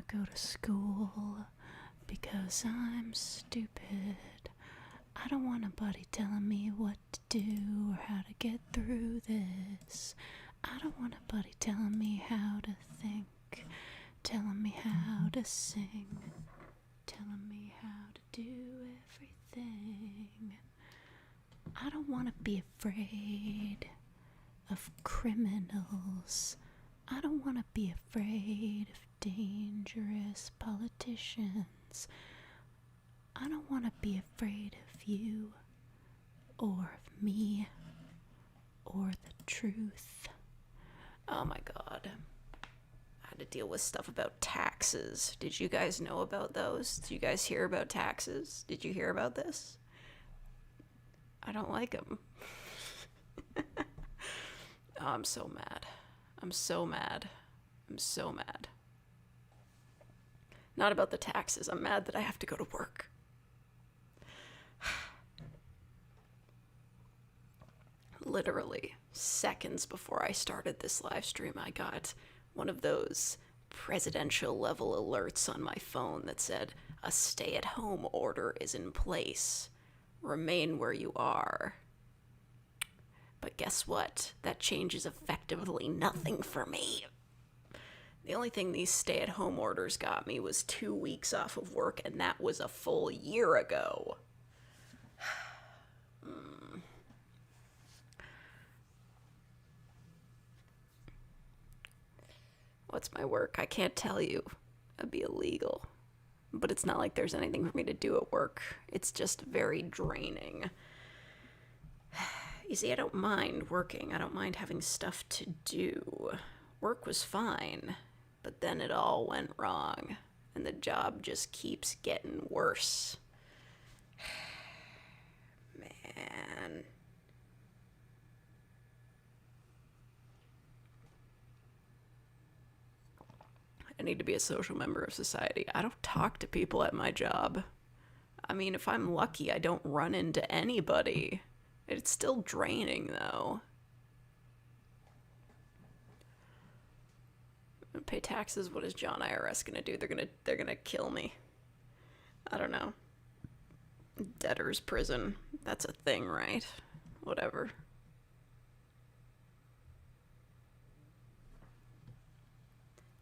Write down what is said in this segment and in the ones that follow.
want to go to school because I'm stupid. I don't want a buddy telling me what to do or how to get through this. I don't want a buddy telling me how to think, telling me how to sing, telling me how to do everything. I don't want to be afraid of criminals. I don't want to be afraid of dangerous politicians. I don't want to be afraid of you, or of me, or the truth. Oh my god. I had to deal with stuff about taxes. Did you guys know about those? Did you guys hear about taxes? Did you hear about this? I don't like them. Oh, I'm so mad. I'm so mad. I'm so mad. Not about the taxes. I'm mad that I have to go to work. Literally seconds before I started this live stream, I got one of those presidential level alerts on my phone that said, a stay-at-home order is in place. Remain where you are. But guess what? That changes effectively nothing for me. The only thing these stay-at-home orders got me was 2 weeks off of work, and that was a full year ago. What's my work? I can't tell you. That'd be illegal. But it's not like there's anything for me to do at work. It's just very draining. You see, I don't mind working. I don't mind having stuff to do. Work was fine, but then it all went wrong, and the job just keeps getting worse. Man. I need to be a social member of society. I don't talk to people at my job. I mean, if I'm lucky, I don't run into anybody. It's still draining, though. I'm gonna pay taxes. What is John IRS gonna do? They're gonna kill me. I don't know. Debtor's prison. That's a thing, right? Whatever.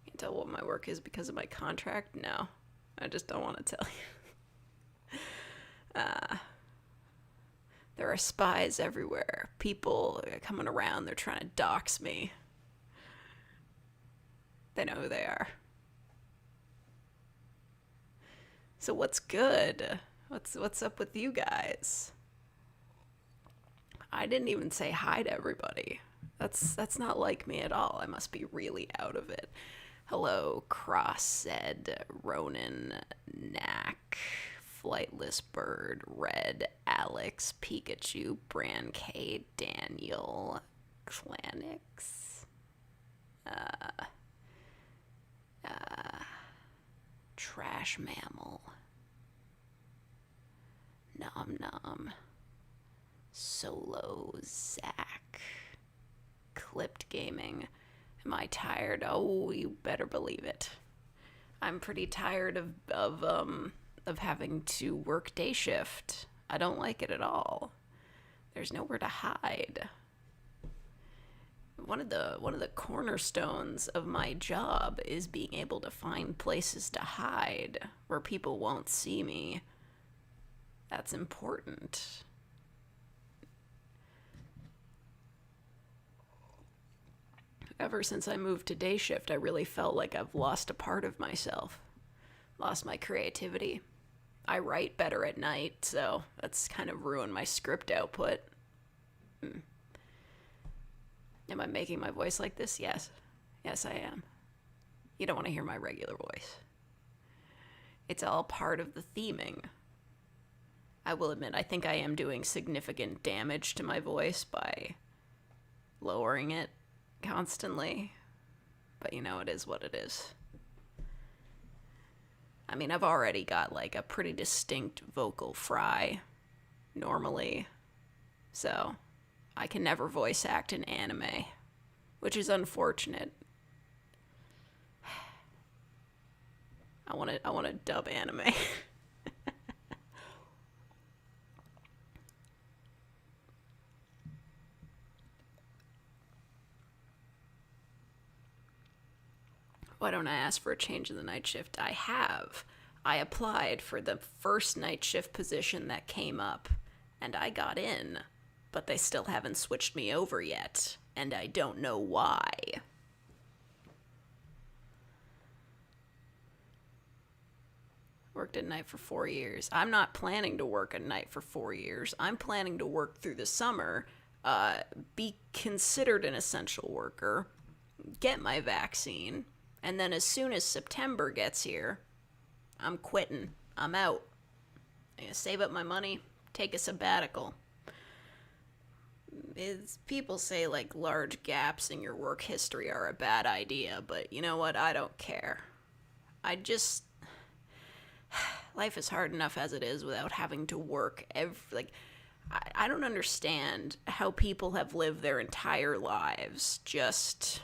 Can't tell what my work is because of my contract? No. I just don't want to tell you. There are spies everywhere. People are coming around. They're trying to dox me. They know who they are. So what's good? What's up with you guys? I didn't even say hi to everybody. That's not like me at all. I must be really out of it. Hello, Crossed, Ronan, Knack, Flightless Bird, Red, Alex, Pikachu, Bran K, Daniel, Clanix, Trash Mammal, Nom Nom, Solo Zach, Clipped Gaming. Am I tired? Oh, you better believe it. I'm pretty tired of having to work day shift. I don't like it at all. There's nowhere to hide. One of the cornerstones of my job is being able to find places to hide where people won't see me. That's important. Ever since I moved to day shift, I really felt like I've lost a part of myself. Lost my creativity. I write better at night, so that's kind of ruined my script output. Am I making my voice like this? Yes. Yes, I am. You don't want to hear my regular voice. It's all part of the theming. I will admit, I think I am doing significant damage to my voice by lowering it constantly. But you know, it is what it is. I mean, I've already got like a pretty distinct vocal fry normally. So I can never voice act in anime, which is unfortunate. I want to dub anime. Why don't I ask for a change in the night shift? I have. I applied for the first night shift position that came up, and I got in, but they still haven't switched me over yet, and I don't know why. Worked at night for 4 years. I'm not planning to work at night for 4 years. I'm planning to work through the summer, be considered an essential worker, get my vaccine, and then as soon as September gets here, I'm quitting. I'm out. I'm gonna save up my money, take a sabbatical. People say like large gaps in your work history are a bad idea, but you know what? I don't care. I just life is hard enough as it is without having to work I don't understand how people have lived their entire lives just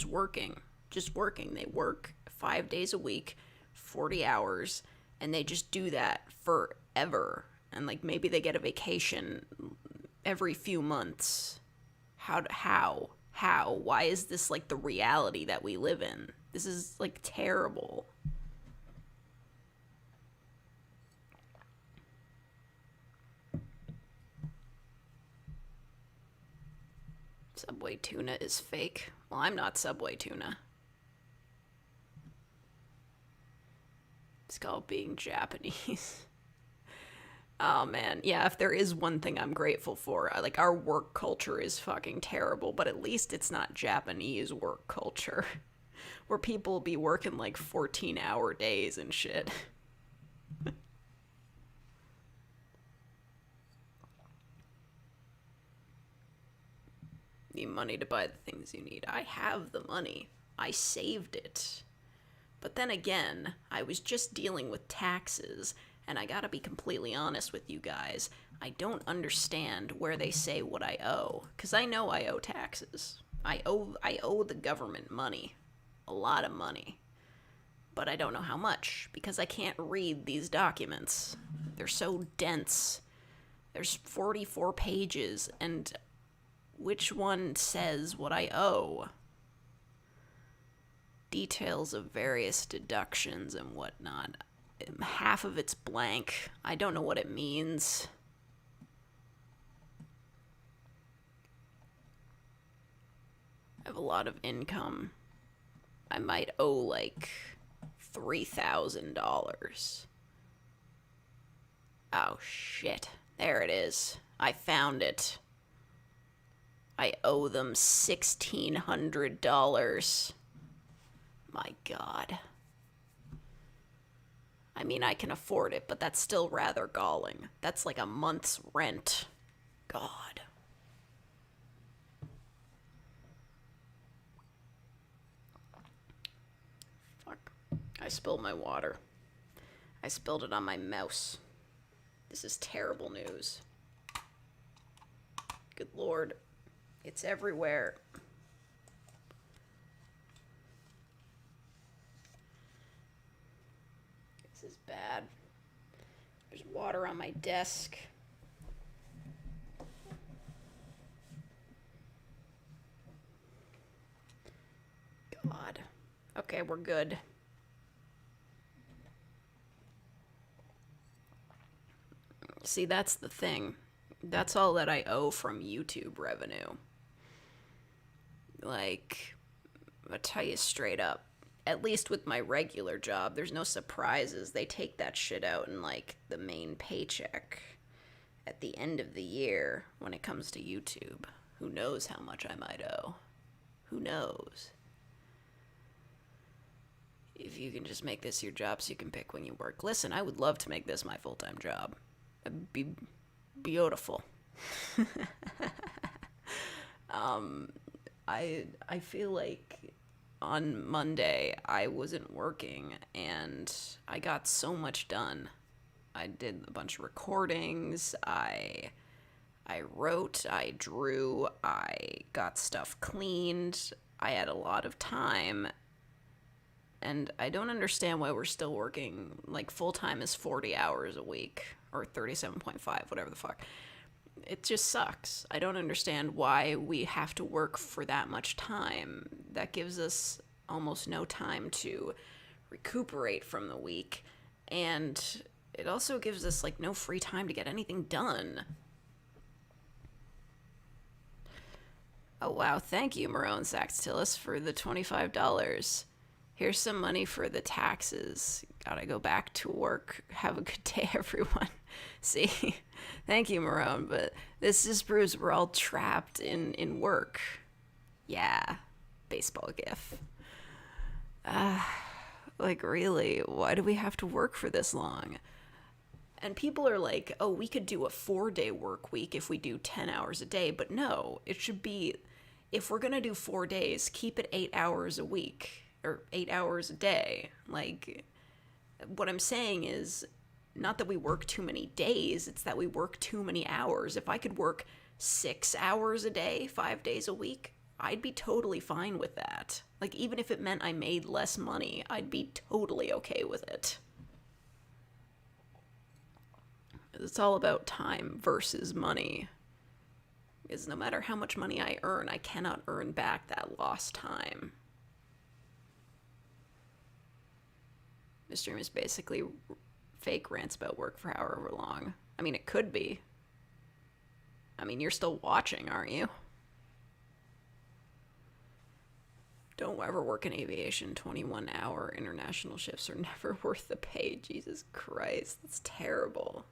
working. They work 5 days a week, 40 hours, and they just do that forever. And like maybe they get a vacation every few months. How? Why is this like the reality that we live in? This is like terrible. Subway tuna is fake. Well, I'm not Subway tuna. It's called being Japanese. Oh man, yeah, if there is one thing I'm grateful for, like our work culture is fucking terrible, but at least it's not Japanese work culture. Where people be working like 14-hour days and shit. Need money to buy the things you need. I have the money. I saved it. But then again, I was just dealing with taxes, and I gotta be completely honest with you guys. I don't understand where they say what I owe, because I know I owe taxes. I owe the government money. A lot of money. But I don't know how much, because I can't read these documents. They're so dense. There's 44 pages, and which one says what I owe? Details of various deductions and whatnot. Half of it's blank. I don't know what it means. I have a lot of income. I might owe like $3,000. Oh shit. There it is. I found it. I owe them $1,600. My God. I mean, I can afford it, but that's still rather galling. That's like a month's rent. God. Fuck. I spilled my water. I spilled it on my mouse. This is terrible news. Good Lord. It's everywhere. This is bad. There's water on my desk. God. Okay, we're good. See, that's the thing. That's all that I owe from YouTube revenue. Like, I'll tell you straight up. At least with my regular job, there's no surprises. They take that shit out in, like, the main paycheck at the end of the year when it comes to YouTube. Who knows how much I might owe? Who knows? If you can just make this your job so you can pick when you work. Listen, I would love to make this my full-time job. It'd be beautiful. I feel like on Monday I wasn't working and I got so much done. I did a bunch of recordings, I wrote, I drew, I got stuff cleaned. I had a lot of time And I don't understand why we're still working, like, full-time is 40 hours a week, or 37.5, whatever the fuck. It just sucks. I don't understand why we have to work for that much time. That gives us almost no time to recuperate from the week, and it also gives us, like, no free time to get anything done. Oh, wow. Thank you, Marone Saxtilis, for the $25. Here's some money for the taxes. Gotta go back to work. Have a good day, everyone. See, thank you, Marone, but this just proves we're all trapped in work. Yeah, baseball gif. Like, really, why do we have to work for this long? And people are like, oh, we could do a 4-day work week if we do 10 hours a day. But no, it should be, if we're going to do 4 days, keep it 8 hours a week or 8 hours a day. Like, what I'm saying is not that we work too many days, it's that we work too many hours. If I could work 6 hours a day, 5 days a week, I'd be totally fine with that. Like, even if it meant I made less money, I'd be totally okay with it. It's all about time versus money. Because no matter how much money I earn, I cannot earn back that lost time. This stream is basically fake rants about work for however long. I mean, it could be. I mean, you're still watching, aren't you? Don't ever work in aviation. 21-hour international shifts are never worth the pay. Jesus Christ, that's terrible.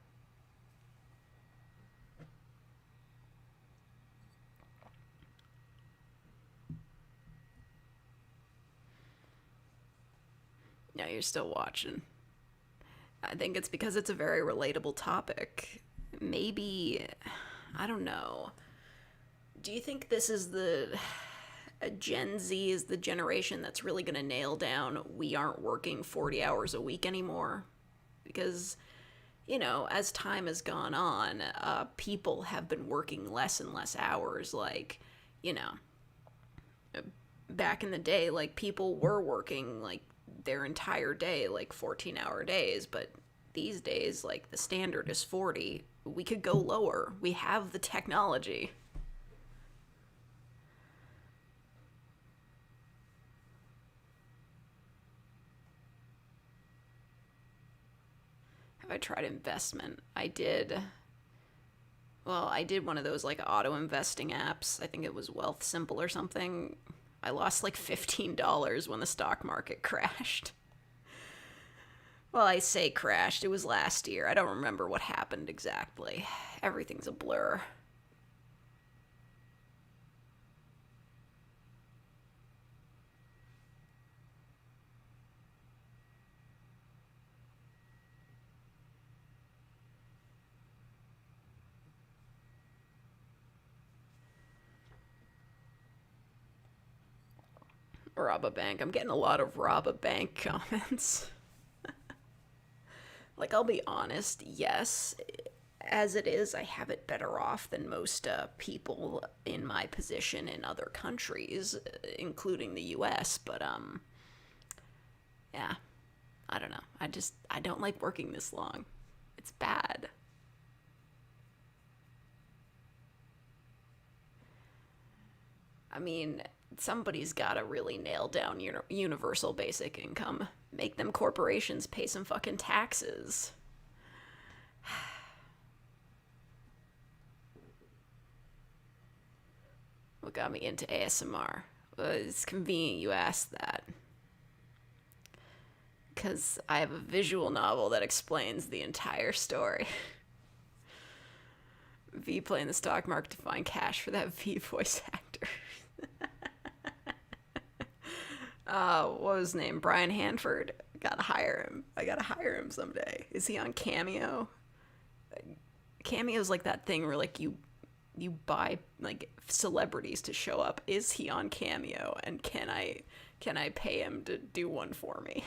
Yeah, you're still watching. I think it's because it's a very relatable topic. Maybe, I don't know. Do you think this is Gen Z is the generation that's really going to nail down we aren't working 40 hours a week anymore? Because, you know, as time has gone on, people have been working less and less hours. Like, you know, back in the day, like, people were working, like, their entire day, like 14-hour days, but these days, like, the standard is 40. We could go lower. We have the technology. Have I tried investment? I did. Well, I did one of those, like, auto investing apps. I think it was Wealth Simple or something. I lost like $15 when the stock market crashed. Well, I say crashed. It was last year. I don't remember what happened exactly. Everything's a blur. Rob a bank. I'm getting a lot of rob a bank comments. Like, I'll be honest, yes. As it is, I have it better off than most people in my position in other countries, including the US, but, yeah. I don't know. I don't like working this long. It's bad. I mean, somebody's got to really nail down universal basic income. Make them corporations pay some fucking taxes. What got me into ASMR? Well, it's convenient you asked that. Because I have a visual novel that explains the entire story. V playing the stock market to find cash for that V voice actor. What was his name? Brian Hanford. Gotta hire him. I gotta hire him someday. Is he on Cameo? Cameo's like that thing where, like, you buy, like, celebrities to show up. Is he on Cameo? And can I pay him to do one for me?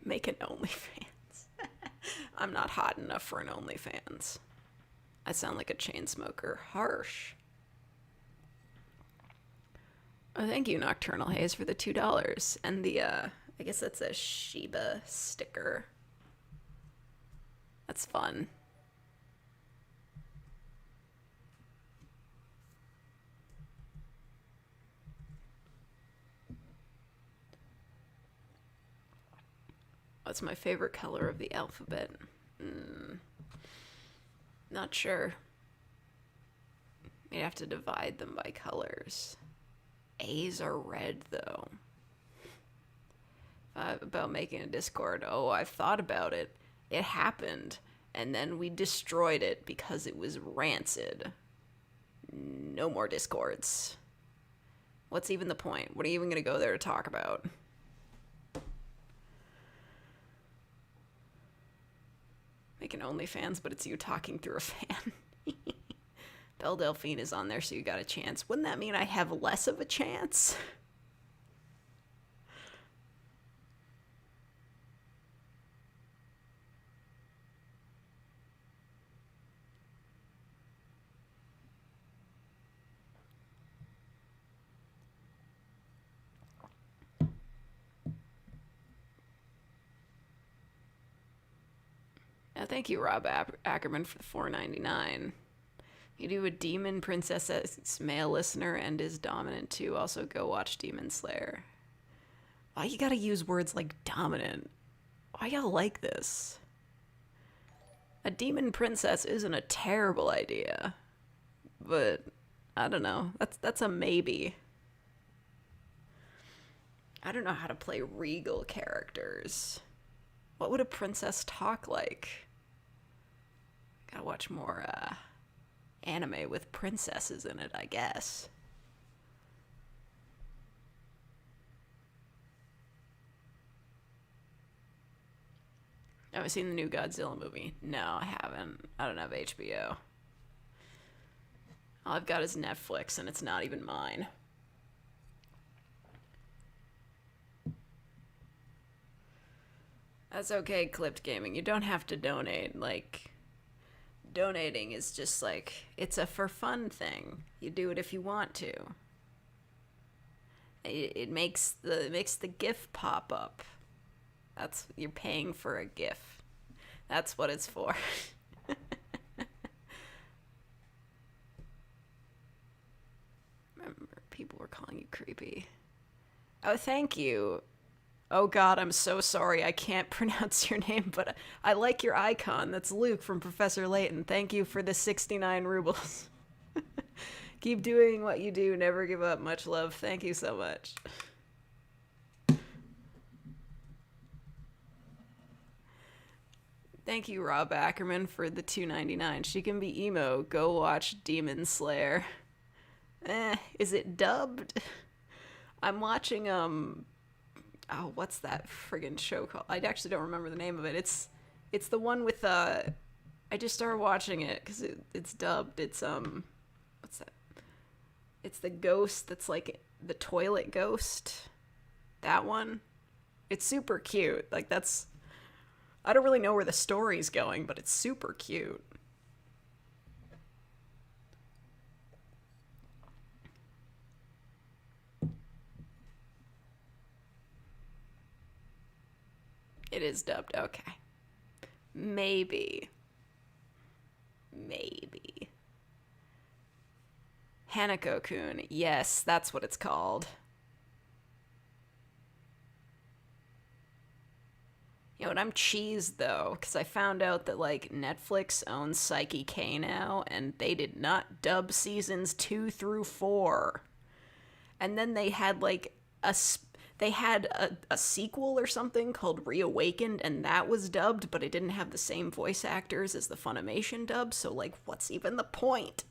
Make an OnlyFans. I'm not hot enough for an OnlyFans. I sound like a chain smoker. Harsh. Oh, thank you, Nocturnal Haze, for the $2. And the, I guess that's a Shiba sticker. That's fun. What's my favorite color of the alphabet? Not sure. You'd have to divide them by colors. A's are red, though. About making a Discord. Oh, I've thought about it. It happened, and then we destroyed it because it was rancid. No more Discords. What's even the point? What are you even going to go there to talk about? Make an OnlyFans, but it's you talking through a fan. Belle Delphine is on there, so you got a chance. Wouldn't that mean I have less of a chance? Thank you, Rob Ackerman, for the $4.99. You do a Demon Princess as male listener and is dominant too. Also, go watch Demon Slayer. Why you gotta use words like dominant? Why y'all like this? A demon princess isn't a terrible idea, but I don't know. That's a maybe. I don't know how to play regal characters. What would a princess talk like? Gotta watch more anime with princesses in it, I guess. Have I seen the new Godzilla movie? No, I haven't. I don't have HBO. All I've got is Netflix, and it's not even mine. That's okay, Clipped Gaming. You don't have to donate. Like, donating is just like, it's a for fun thing. You do it if you want to. It makes the GIF pop up. That's, you're paying for a GIF. That's what it's for. Remember, people were calling you creepy. Oh, thank you. Oh god, I'm so sorry. I can't pronounce your name, but I like your icon. That's Luke from Professor Layton. Thank you for the 69 rubles. Keep doing what you do. Never give up. Much love. Thank you so much. Thank you, Rob Ackerman, for the $2.99. She can be emo. Go watch Demon Slayer. Is it dubbed? I'm watching, oh, what's that friggin' show called? I actually don't remember the name of it. It's the one with, I just started watching it because it's dubbed. It's, what's that? It's the ghost that's like the toilet ghost. That one. It's super cute. Like, that's, I don't really know where the story's going, but it's super cute. It is dubbed. Okay. Maybe. Hanako-kun. Yes, that's what it's called. You know what, I'm cheesed though, because I found out that like Netflix owns Psyche K now, and they did not dub seasons 2 through 4. And then they had like a sequel or something called Reawakened, and that was dubbed, but it didn't have the same voice actors as the Funimation dub, so like, what's even the point?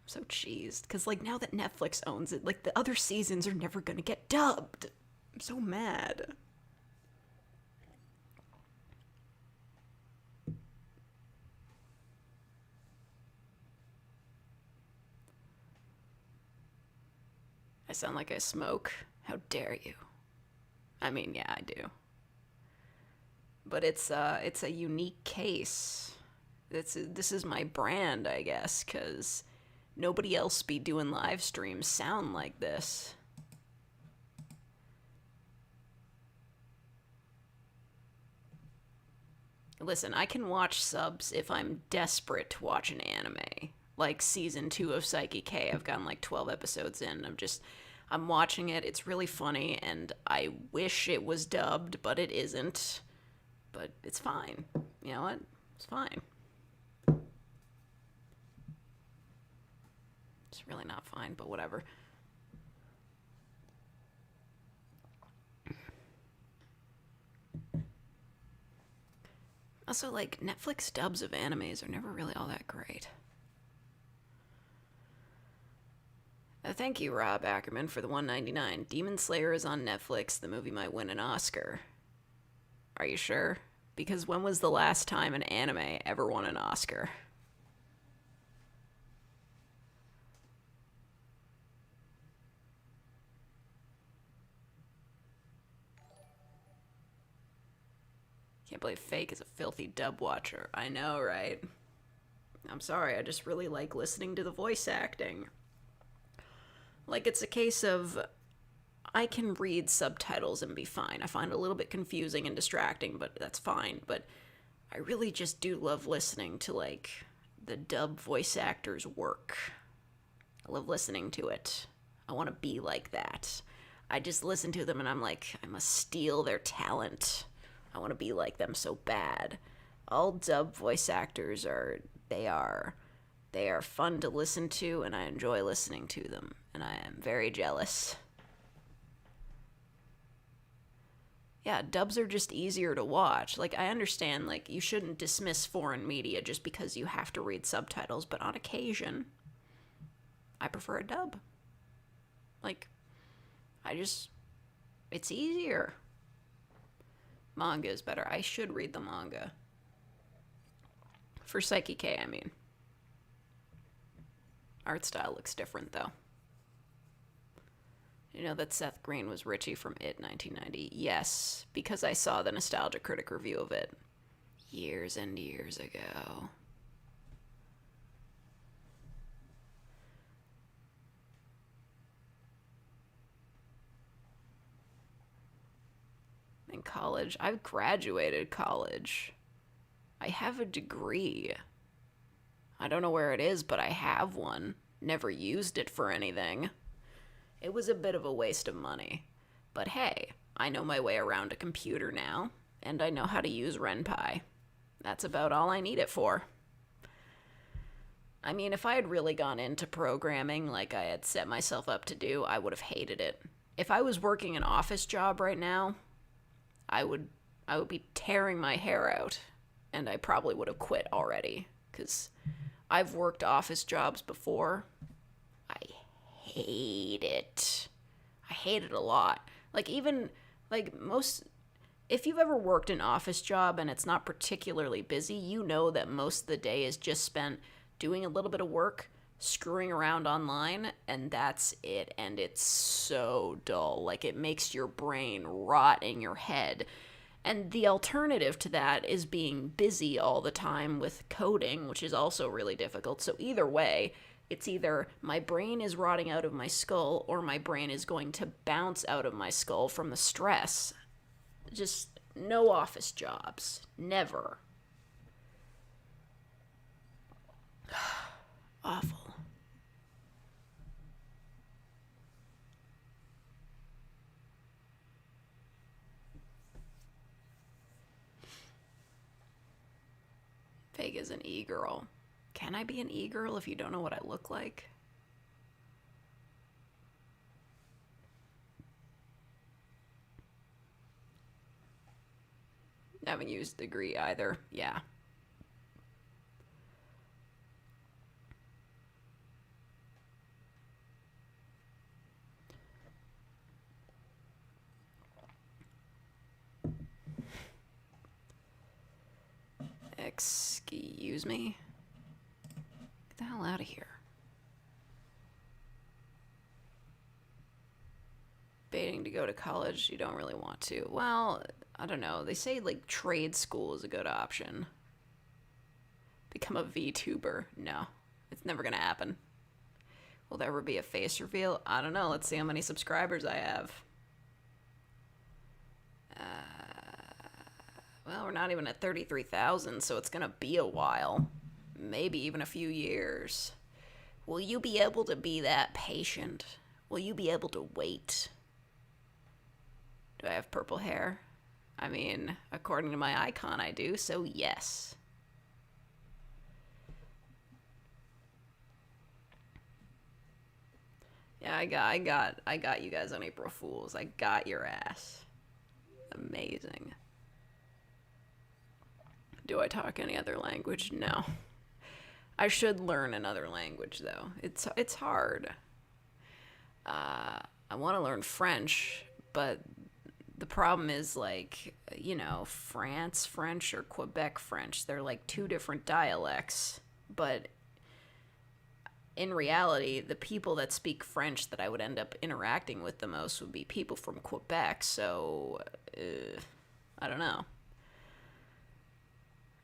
So cheesed, because like now that Netflix owns it, like the other seasons are never gonna get dubbed. I'm so mad. I sound like I smoke. How dare you? I mean, yeah, I do. But it's a unique case. This is my brand, I guess, because nobody else be doing live streams sound like this. Listen, I can watch subs if I'm desperate to watch an anime. Like season 2 of Psyche K, I've gotten like 12 episodes in. I'm watching it. It's really funny, and I wish it was dubbed, but it isn't. But it's fine. You know what? It's fine. It's really not fine, but whatever. Also, like, Netflix dubs of animes are never really all that great. Thank you, Rob Ackerman, for the $1.99. Demon Slayer is on Netflix. The movie might win an Oscar. Are you sure? Because when was the last time an anime ever won an Oscar? Can't believe Fake is a filthy dub watcher. I know, right? I'm sorry, I just really like listening to the voice acting. Like, it's a case of I can read subtitles and be fine. I find it a little bit confusing and distracting, but that's fine. But I really just do love listening to, like, the dub voice actors' work. I love listening to it. I want to be like that. I just listen to them and I'm like, I must steal their talent. I want to be like them so bad. All dub voice actors they are fun to listen to, and I enjoy listening to them, and I am very jealous. Yeah, dubs are just easier to watch. Like, I understand, like, you shouldn't dismiss foreign media just because you have to read subtitles, but on occasion, I prefer a dub. Like, it's easier. Manga is better. I should read the manga. For Psyche K, I mean. Art style looks different, though. You know that Seth Green was Richie from It 1990? Yes, because I saw the Nostalgia Critic review of it years and years ago. In college, I've graduated college. I have a degree. I don't know where it is, but I have one. Never used it for anything. It was a bit of a waste of money. But hey, I know my way around a computer now, and I know how to use RenPy. That's about all I need it for. I mean, if I had really gone into programming like I had set myself up to do, I would have hated it. If I was working an office job right now, I would be tearing my hair out, and I probably would have quit already, because I've worked office jobs before. I hate it. I hate it a lot. Like, even, like, if you've ever worked an office job and it's not particularly busy, you know that most of the day is just spent doing a little bit of work, screwing around online, and that's it. And it's so dull. Like, it makes your brain rot in your head. And the alternative to that is being busy all the time with coding, which is also really difficult. So either way, it's either my brain is rotting out of my skull or my brain is going to bounce out of my skull from the stress. Just no office jobs. Never. Awful. Vega's an e-girl. Can I be an e-girl if you don't know what I look like? Haven't used degree either. Yeah. Excuse me? Get the hell out of here. Baiting to go to college, you don't really want to. Well, I don't know. They say, like, trade school is a good option. Become a VTuber. No, it's never gonna happen. Will there ever be a face reveal? I don't know. Let's see how many subscribers I have. Well, we're not even at 33,000, so it's gonna be a while. Maybe even a few years. Will you be able to be that patient? Will you be able to wait? Do I have purple hair? I mean, according to my icon, I do, so yes. Yeah, I got you guys on April Fools. I got your ass. Amazing. Do I talk any other language? No. I should learn another language though. It's hard. I want to learn French, but the problem is like, you know, France French or Quebec French. They're like two different dialects, but in reality, the people that speak French that I would end up interacting with the most would be people from Quebec, so I don't know.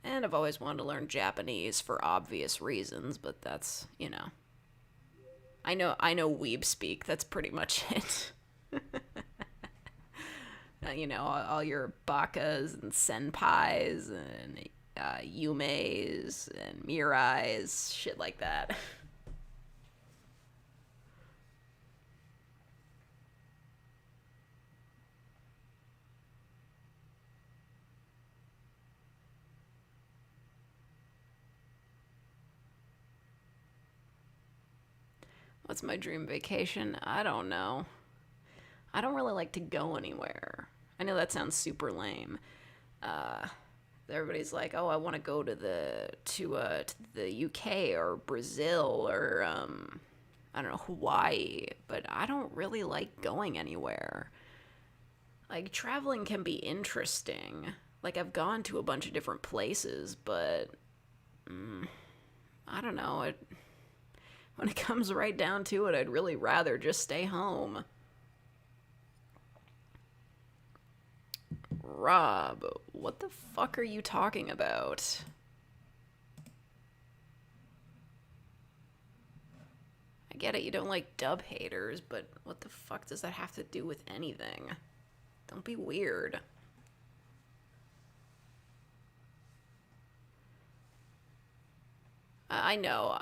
And I've always wanted to learn Japanese for obvious reasons, but that's, you know. I know weeb speak, that's pretty much it. You know, all your bakas and senpais and yumeis and mirais, shit like that. What's my dream vacation? I don't know. I don't really like to go anywhere. I know that sounds super lame. Everybody's like, "Oh, I want to go to the UK or Brazil or I don't know, Hawaii," but I don't really like going anywhere. Like traveling can be interesting. Like I've gone to a bunch of different places, but I don't know. When it comes right down to it, I'd really rather just stay home. Rob, what the fuck are you talking about? I get it, you don't like dub haters, but what the fuck does that have to do with anything? Don't be weird. I know,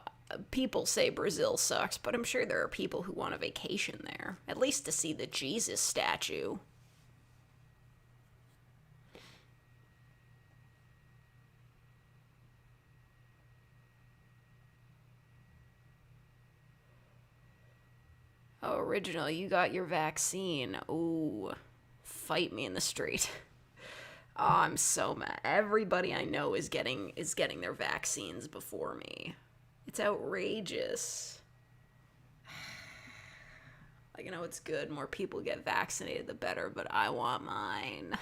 people say Brazil sucks, but I'm sure there are people who want a vacation there. At least to see the Jesus statue. Oh, original, you got your vaccine. Ooh, fight me in the street. Oh, I'm so mad. Everybody I know is getting their vaccines before me. It's outrageous. Like, I know it's good. More people get vaccinated, the better, but I want mine.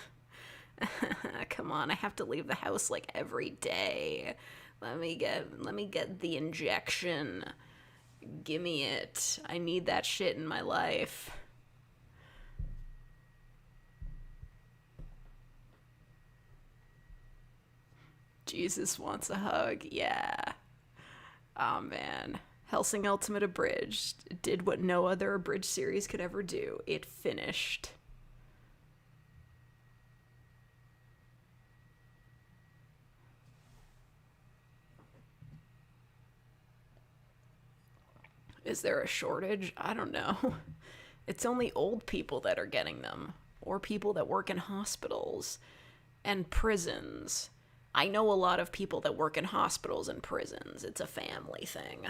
Come on, I have to leave the house like every day. Let me get the injection. Give me it. I need that shit in my life. Jesus wants a hug. Yeah. Oh man. Hellsing Ultimate Abridged did what no other Abridged series could ever do. It finished. Is there a shortage? I don't know. It's only old people that are getting them, or people that work in hospitals and prisons. I know a lot of people that work in hospitals and prisons. It's a family thing.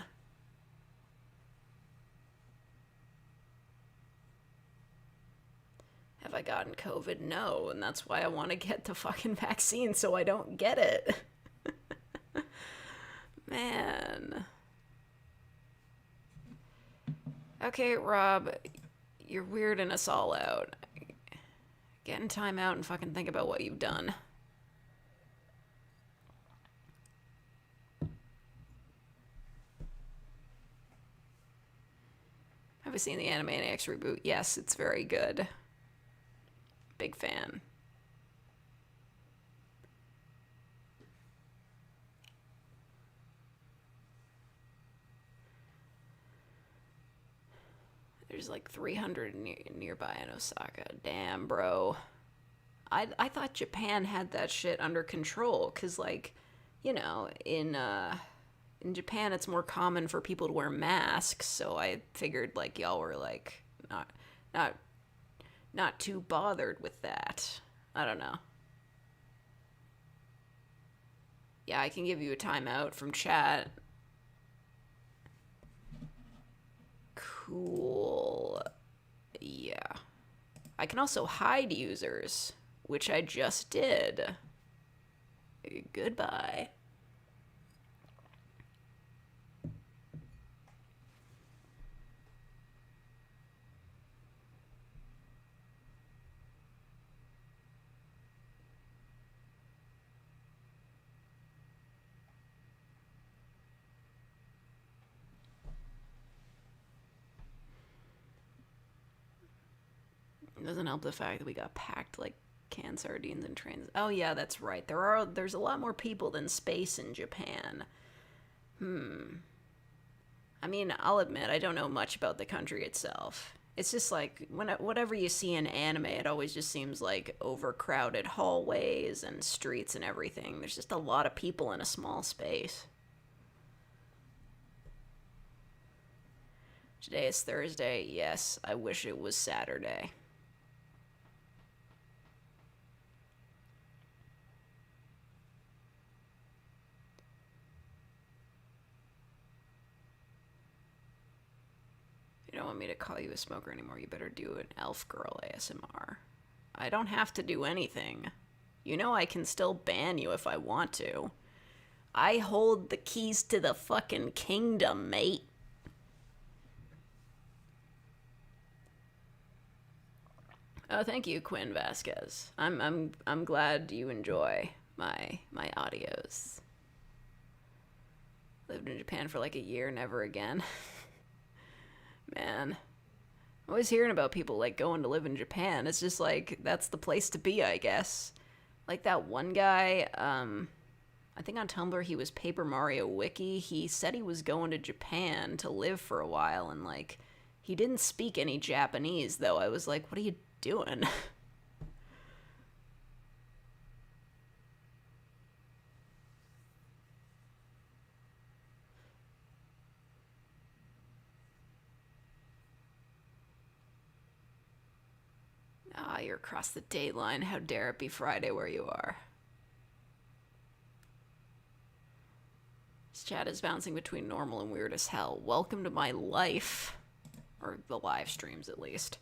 Have I gotten COVID? No, and that's why I want to get the fucking vaccine so I don't get it. Man. Okay, Rob, you're weirding us all out. Get in time out and fucking think about what you've done. Have you seen the Animaniacs reboot? Yes, it's very good. Big fan. There's like 300 nearby in Osaka. Damn, bro. I thought Japan had that shit under control, cause like, you know, in Japan it's more common for people to wear masks, so I figured like y'all were like not not too bothered with that. I don't know. Yeah, I can give you a timeout from chat. Cool. Yeah. I can also hide users, which I just did. Goodbye. It doesn't help the fact that we got packed like canned sardines in trains. Oh yeah, that's right. There's a lot more people than space in Japan. I mean, I'll admit I don't know much about the country itself. It's just like whatever you see in anime, it always just seems like overcrowded hallways and streets and everything. There's just a lot of people in a small space. Today is Thursday. Yes, I wish it was Saturday. You don't want me to call you a smoker anymore. You better do an elf girl ASMR. I don't have to do anything. You know I can still ban you if I want to. I hold the keys to the fucking kingdom, mate. Oh, thank you, Quinn Vasquez. I'm glad you enjoy my audios. Lived in Japan for like a year, never again. Man, I'm always hearing about people like going to live in Japan. It's just like that's the place to be, I guess. Like that one guy, I think on Tumblr he was Paper Mario Wiki. He said he was going to Japan to live for a while, and like he didn't speak any Japanese though. I was like, what are you doing? Ah, you're across the date line. How dare it be Friday where you are? This chat is bouncing between normal and weird as hell. Welcome to my life. Or the live streams, at least.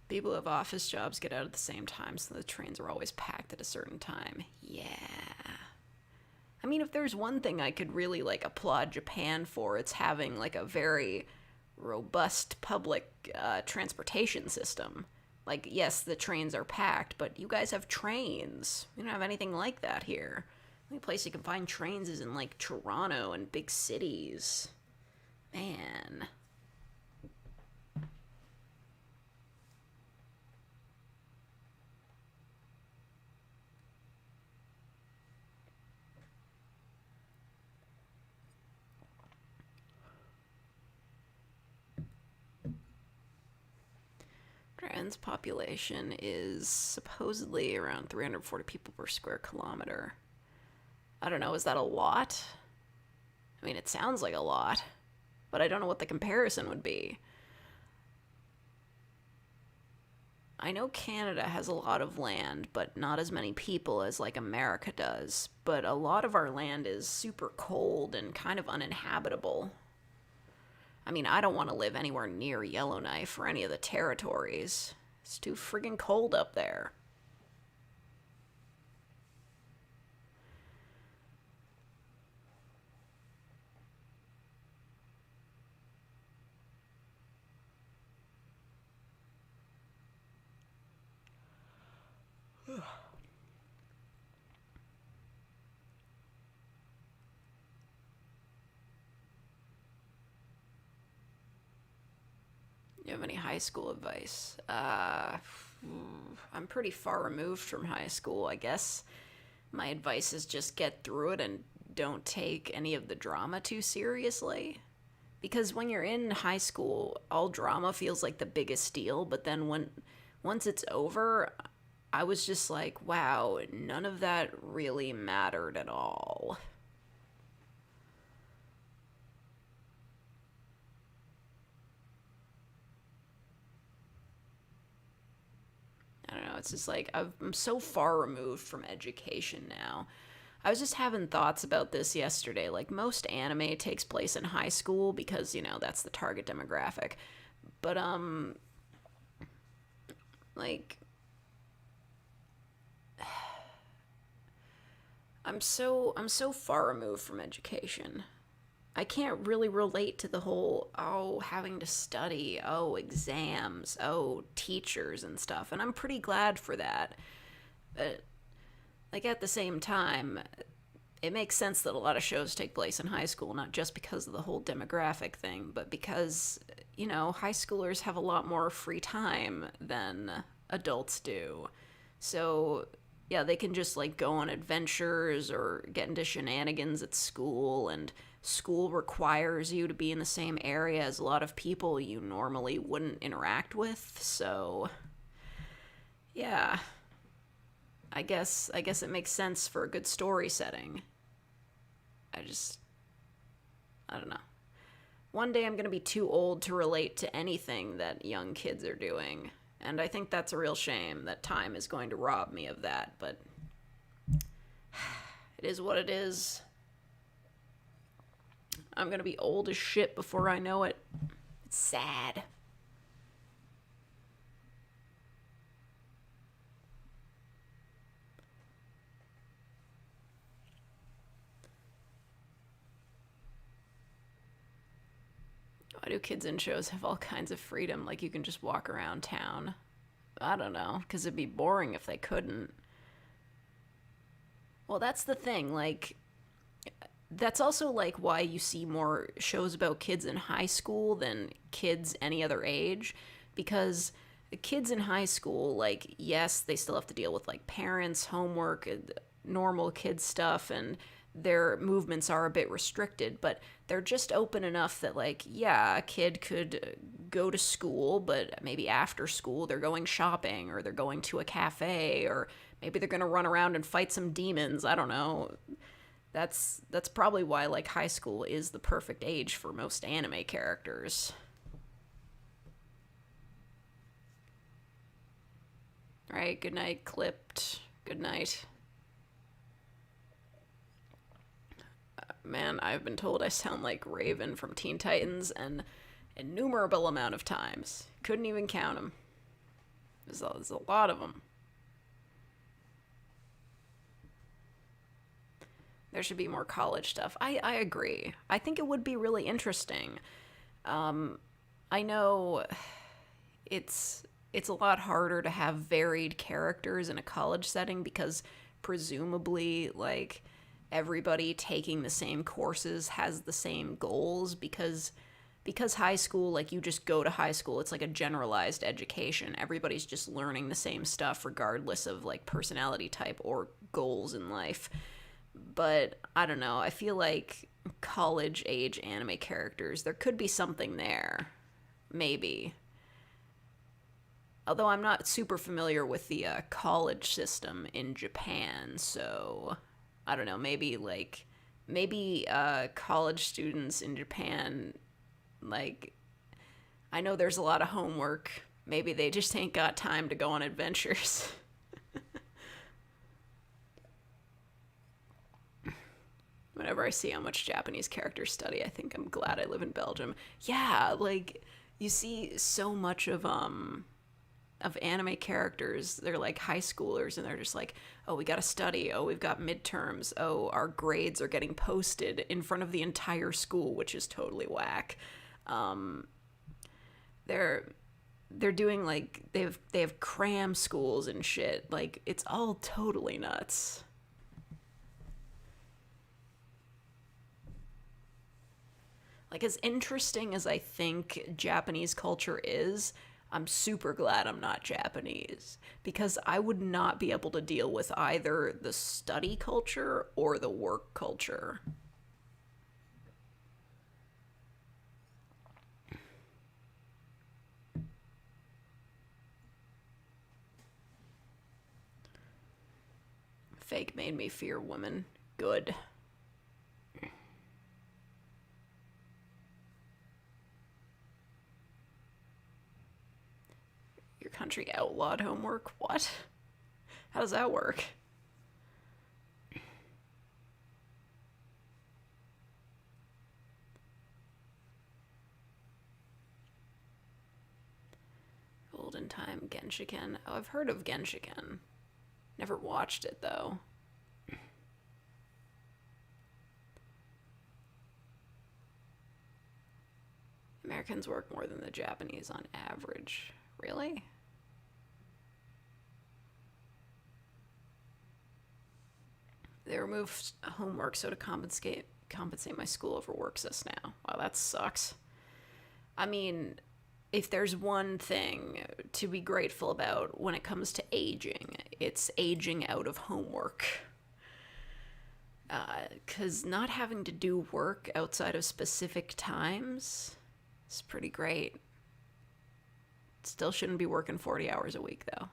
People who have office jobs get out at the same time, so the trains are always packed at a certain time. Yeah. I mean, if there's one thing I could really, like, applaud Japan for, it's having, like, a very robust public transportation system. Like, yes, the trains are packed, but you guys have trains. We don't have anything like that here. The only place you can find trains is in, like, Toronto and big cities. Man. Japan's population is supposedly around 340 people per square kilometer. I don't know, is that a lot? I mean, it sounds like a lot, but I don't know what the comparison would be. I know Canada has a lot of land, but not as many people as, like, America does. But a lot of our land is super cold and kind of uninhabitable. I mean, I don't want to live anywhere near Yellowknife or any of the territories. It's too friggin' cold up there. You have any high school advice? I'm pretty far removed from high school. I guess my advice is just get through it and don't take any of the drama too seriously. Because when you're in high school, all drama feels like the biggest deal, but then once it's over, I was just like, wow, none of that really mattered at all. I don't know, it's just like I'm so far removed from education now. I was just having thoughts about this yesterday. Like, most anime takes place in high school because, that's the target demographic. But, like, I'm so far removed from education. I can't really relate to the whole, oh, having to study, oh, exams, oh, teachers and stuff. And I'm pretty glad for that. But, like, at the same time, it makes sense that a lot of shows take place in high school, not just because of the whole demographic thing, but because, high schoolers have a lot more free time than adults do. So, yeah, they can just, like, go on adventures or get into shenanigans at school, and school requires you to be in the same area as a lot of people you normally wouldn't interact with. So, yeah, I guess it makes sense for a good story setting. I just I don't know. One day I'm going to be too old to relate to anything that young kids are doing, and I think that's a real shame that time is going to rob me of that, but it is what it is. I'm going to be old as shit before I know it. It's sad. Why do kids in shows have all kinds of freedom? Like, you can just walk around town. I don't know, because it'd be boring if they couldn't. Well, that's the thing. Like, that's also, like, why you see more shows about kids in high school than kids any other age. Because the kids in high school, like, yes, they still have to deal with, like, parents, homework, normal kid stuff, and their movements are a bit restricted, but they're just open enough that, like, yeah, a kid could go to school, but maybe after school they're going shopping, or they're going to a cafe, or maybe they're going to run around and fight some demons. I don't know. That's probably why, like, high school is the perfect age for most anime characters. Right, good night, clipped. Good night. Man, I've been told I sound like Raven from Teen Titans an innumerable amount of times. Couldn't even count them. There's a lot of them. There should be more college stuff. I agree. I think it would be really interesting. I know it's a lot harder to have varied characters in a college setting because presumably, like, everybody taking the same courses has the same goals, because high school, like, you just go to high school. It's like a generalized education. Everybody's just learning the same stuff regardless of, like, personality type or goals in life. But I don't know. I feel like college age anime characters, there could be something there. Maybe. Although I'm not super familiar with the college system in Japan, so I don't know. Maybe college students in Japan, like, I know there's a lot of homework. Maybe they just ain't got time to go on adventures. Whenever I see how much Japanese characters study, I think I'm glad I live in Belgium. Yeah, like, you see so much of anime characters. They're like high schoolers, and they're just like, oh, we gotta study. Oh, we've got midterms. Oh, our grades are getting posted in front of the entire school, which is totally whack. They're doing, like, they have cram schools and shit. Like, it's all totally nuts. Like, as interesting as I think Japanese culture is, I'm super glad I'm not Japanese, because I would not be able to deal with either the study culture or the work culture. fake made me fear women. Good. Your country outlawed homework? What? How does that work? Golden Time Genshiken. Oh, I've heard of Genshiken. Never watched it, though. Americans work more than the Japanese on average. Really? They removed homework so to compensate my school overworks us now. Wow, that sucks. I mean, if there's one thing to be grateful about when it comes to aging, it's aging out of homework. Because not having to do work outside of specific times is pretty great. Still shouldn't be working 40 hours a week, though.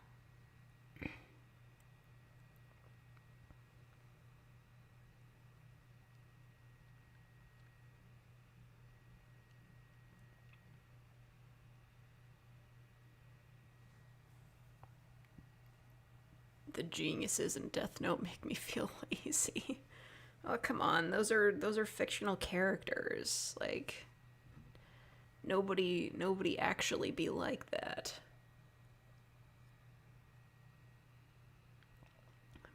The geniuses in Death Note make me feel lazy. Oh, come on. Those are fictional characters. Like, nobody actually be like that.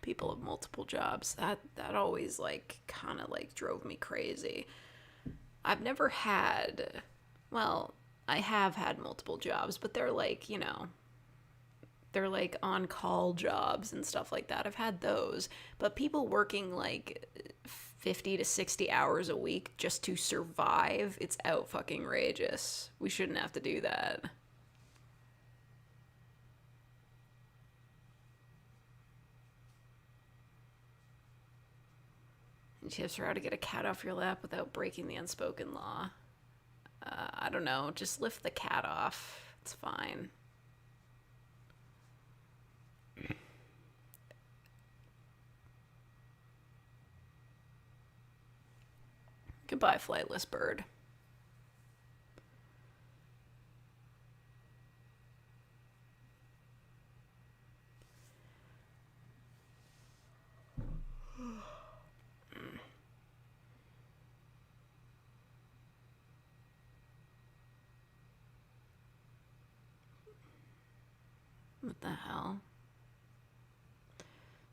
People have multiple jobs. That always like kind of like drove me crazy. I've never had, well, I have had multiple jobs, but they're like, they're like on call jobs and stuff like that. I've had those, but people working like 50 to 60 hours a week just to survive, it's out fucking outrageous. We shouldn't have to do that. Tips for how to get a cat off your lap without breaking the unspoken law. I don't know. Just lift the cat off. It's fine. Goodbye, flightless bird. What the hell?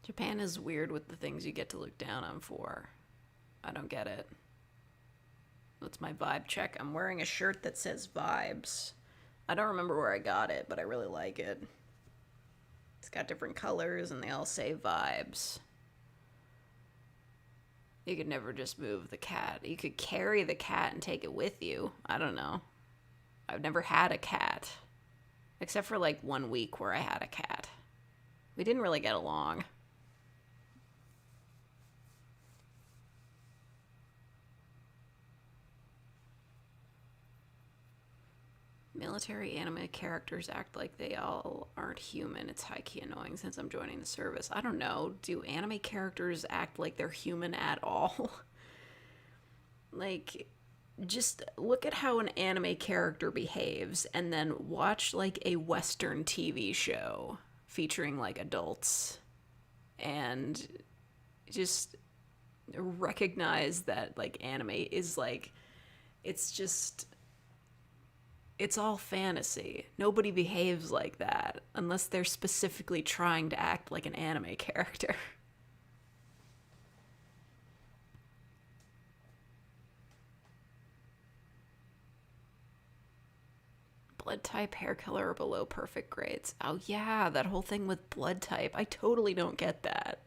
Japan is weird with the things you get to look down on for. I don't get it. What's my vibe check? I'm wearing a shirt that says vibes. I don't remember where I got it, but I really like it. It's got different colors and they all say vibes. You could never just move the cat. You could carry the cat and take it with you. I don't know. I've never had a cat. Except for like 1 week where I had a cat. We didn't really get along. Military anime characters act like they all aren't human. It's high-key annoying since I'm joining the service. I don't know. Do anime characters act like they're human at all? Like, just look at how an anime character behaves and then watch like a Western TV show featuring like adults and just recognize that like anime is like, it's all fantasy. Nobody behaves like that unless they're specifically trying to act like an anime character. Blood type, hair color, or below perfect grades. Oh yeah, that whole thing with blood type. I totally don't get that.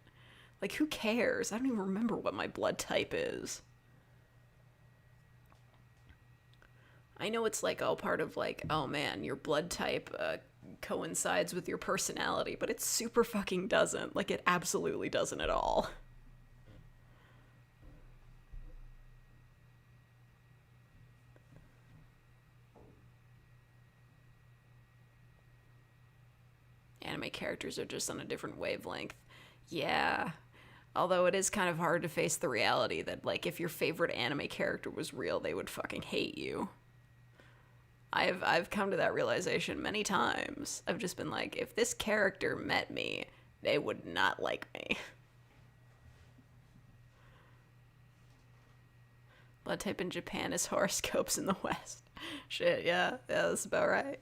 Like, who cares? I don't even remember what my blood type is. I know it's like all part of like, oh man, your blood type coincides with your personality, but it super fucking doesn't. Like, it absolutely doesn't at all. Anime characters are just on a different wavelength. Yeah. Although it is kind of hard to face the reality that, like, if your favorite anime character was real, they would fucking hate you. I've come to that realization many times. I've just been like, if this character met me, they would not like me. Blood type in Japan is horoscopes in the West. Shit, yeah, that's about right.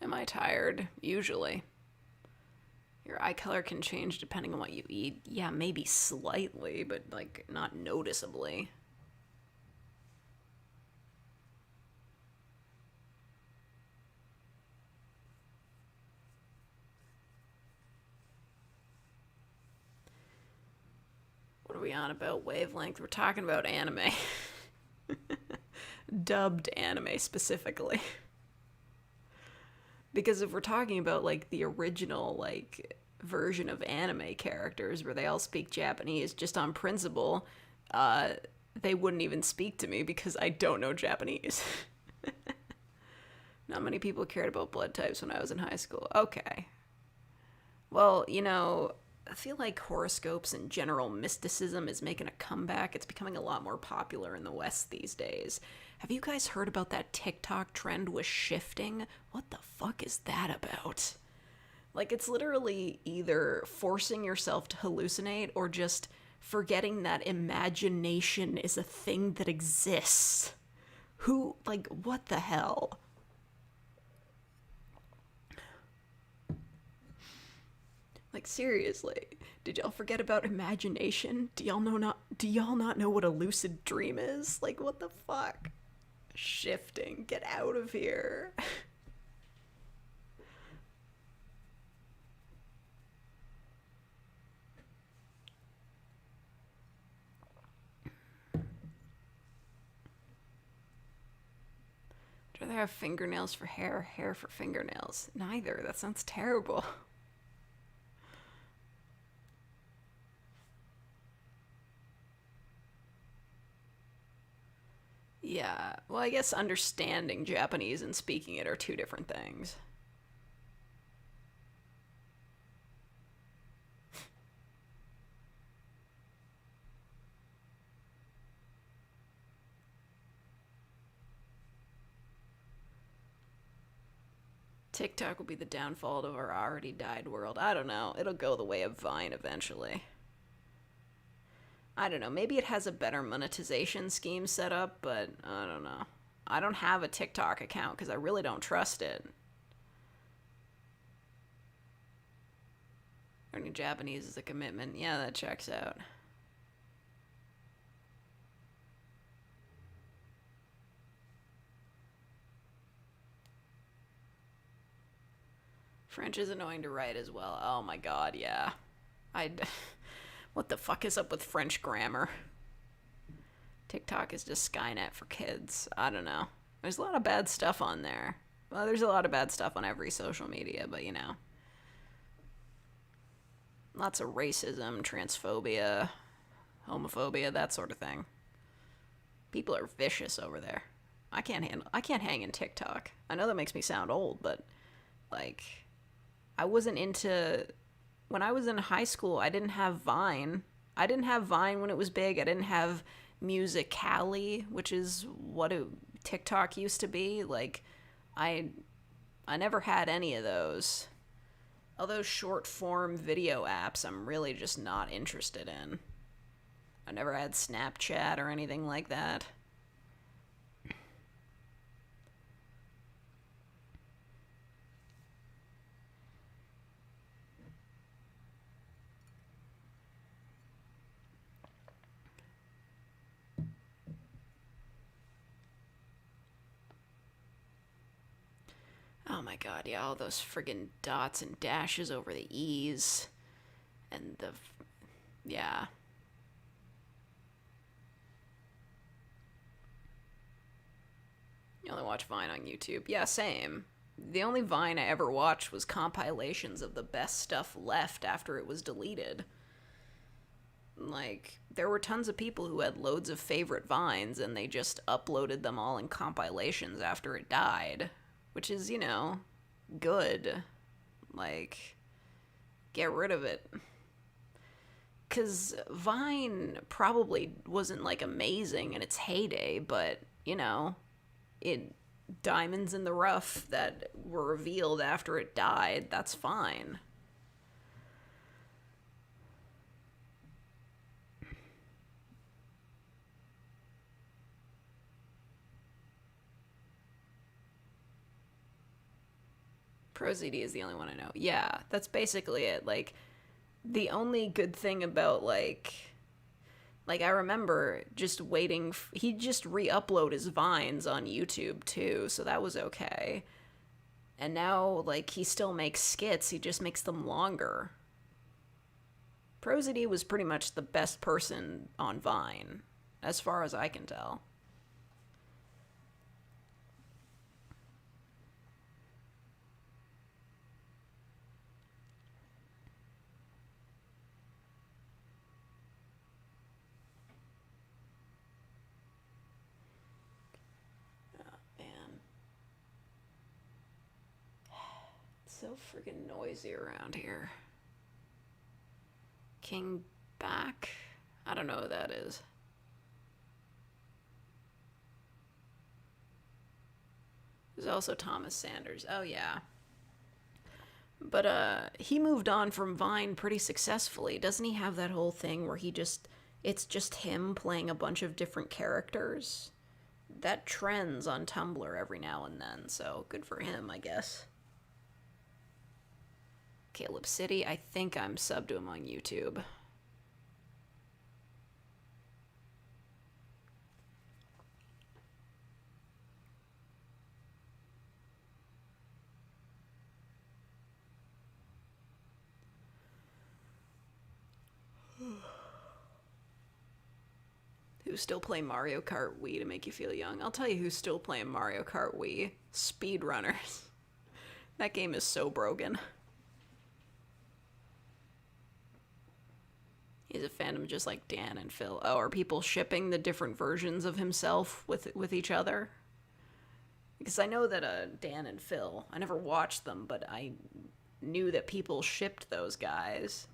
Am I tired? Usually. Your eye color can change depending on what you eat. Yeah, maybe slightly, but like not noticeably. What are we on about? Wavelength? We're talking about anime. Dubbed anime specifically. Because if we're talking about like the original like version of anime characters where they all speak Japanese just on principle, they wouldn't even speak to me because I don't know Japanese. Not many people cared about blood types when I was in high school. Okay. Well, I feel like horoscopes and general mysticism is making a comeback. It's becoming a lot more popular in the West these days. Have you guys heard about that TikTok trend with shifting? What the fuck is that about? Like, it's literally either forcing yourself to hallucinate or just forgetting that imagination is a thing that exists. What the hell? Like, seriously, did y'all forget about imagination? Do y'all not know what a lucid dream is? Like, what the fuck? Shifting, get out of here. I'd rather have fingernails for hair or hair for fingernails. Neither. That sounds terrible. Yeah, well, I guess understanding Japanese and speaking it are two different things. TikTok will be the downfall of our already died world. I don't know. It'll go the way of Vine eventually. I don't know. Maybe it has a better monetization scheme set up, but I don't know. I don't have a TikTok account because I really don't trust it. Learning Japanese is a commitment. Yeah, that checks out. French is annoying to write as well. Oh my god, yeah. I. What the fuck is up with French grammar? TikTok is just Skynet for kids. I don't know. There's a lot of bad stuff on there. Well, there's a lot of bad stuff on every social media, but lots of racism, transphobia, homophobia, that sort of thing. People are vicious over there. I can't hang in TikTok. I know that makes me sound old, but like I wasn't into when I was in high school, I didn't have Vine. I didn't have Vine when it was big. I didn't have Musical.ly, which is what TikTok used to be. Like, I never had any of those. All those short form video apps, I'm really just not interested in. I never had Snapchat or anything like that. Oh my god, yeah, all those friggin' dots and dashes over the E's. And yeah. You only watch Vine on YouTube. Yeah, same. The only Vine I ever watched was compilations of the best stuff left after it was deleted. Like, there were tons of people who had loads of favorite vines and they just uploaded them all in compilations after it died, which is, good. Like, get rid of it. Because Vine probably wasn't, like, amazing in its heyday, but, it diamonds in the rough that were revealed after it died, that's fine. ProZD is the only one I know. Yeah, that's basically it. Like, the only good thing about, like I remember just waiting. He just re-upload his vines on YouTube too, so that was okay. And now, like, he still makes skits. He just makes them longer. ProZD was pretty much the best person on Vine, as far as I can tell. Man, it's so freaking noisy around here. King back? I don't know who that is. There's also Thomas Sanders. Oh, yeah. But he moved on from Vine pretty successfully. Doesn't he have that whole thing where it's just him playing a bunch of different characters? That trends on Tumblr every now and then, so good for him, I guess. Caleb City, I think I'm subbed to him on YouTube. Who's still playing Mario Kart Wii to make you feel young? I'll tell you who's still playing Mario Kart Wii. Speedrunners. That game is so broken. He's a fandom just like Dan and Phil. Oh, are people shipping the different versions of himself with each other? Because I know that Dan and Phil, I never watched them, but I knew that people shipped those guys.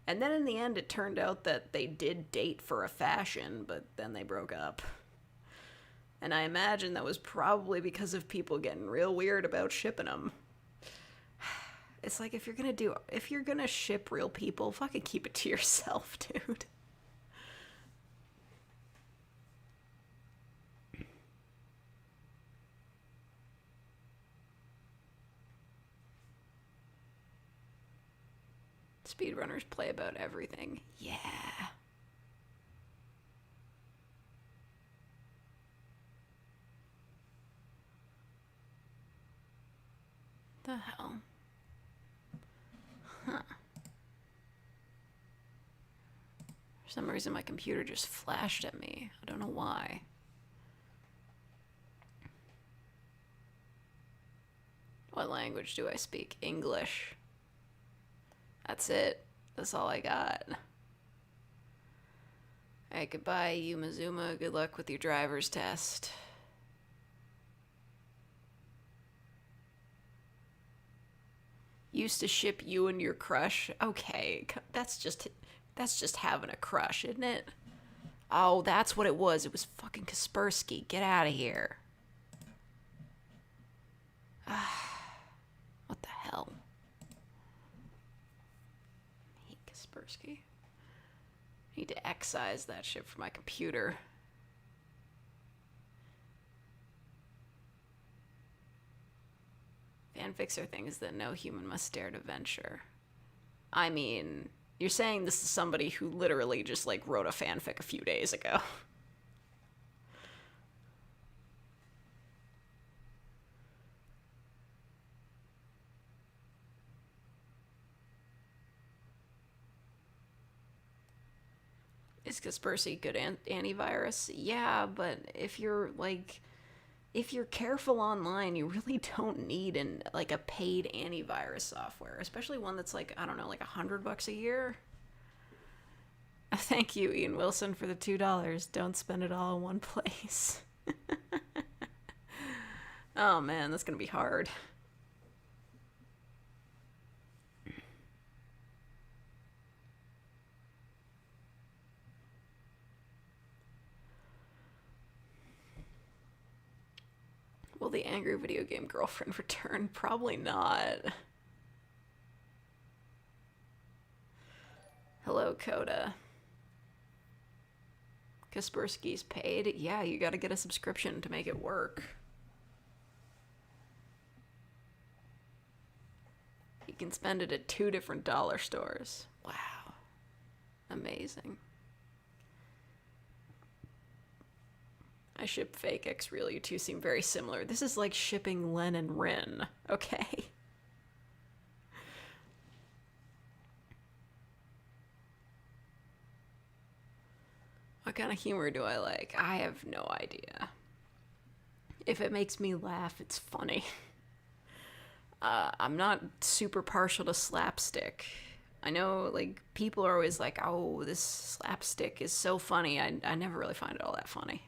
And then in the end, it turned out that they did date for a fashion, but then they broke up. And I imagine that was probably because of people getting real weird about shipping them. It's like, if you're gonna ship real people, fucking keep it to yourself, dude. Speedrunners play about everything. Yeah. The hell? Huh. For some reason, my computer just flashed at me. I don't know why. What language do I speak? English. That's it. That's all I got. Alright, goodbye, Yumazuma. Good luck with your driver's test. Used to ship you and your crush? Okay, that's just having a crush, isn't it? Oh, that's what it was. It was fucking Kaspersky. Get out of here. What the hell? I hate Kaspersky. I need to excise that shit from my computer. Fanfics are things that no human must dare to venture. I mean, you're saying this is somebody who literally just, like, wrote a fanfic a few days ago. Is Kaspersky good antivirus? Yeah, but if you're careful online, you really don't need a paid antivirus software, especially one that's like, I don't know, like $100 a year. Thank you, Ian Wilson, for the $2. Don't spend it all in one place. Oh man, that's gonna be hard. Will the angry video game girlfriend return? Probably not. Hello, Coda. Kaspersky's paid? Yeah, you gotta get a subscription to make it work. You can spend it at 2 different dollar stores. Wow. Amazing. I ship fake X real. You two seem very similar. This is like shipping Len and Rin. Okay. What kind of humor do I like? I have no idea. If it makes me laugh, it's funny. I'm not super partial to slapstick. I know, like, people are always like, oh, this slapstick is so funny. I never really find it all that funny.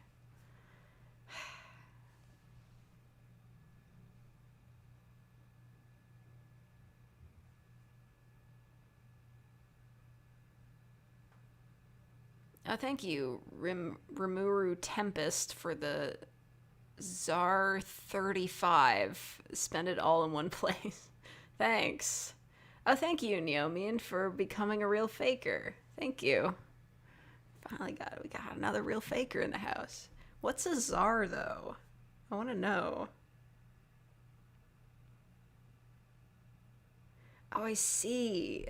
Thank you, Rimuru Tempest, for the Czar 35. Spend it all in one place. Thanks. Oh, thank you, Neomian, for becoming a real faker. Thank you. We got another real faker in the house. What's a czar, though? I want to know. Oh, I see.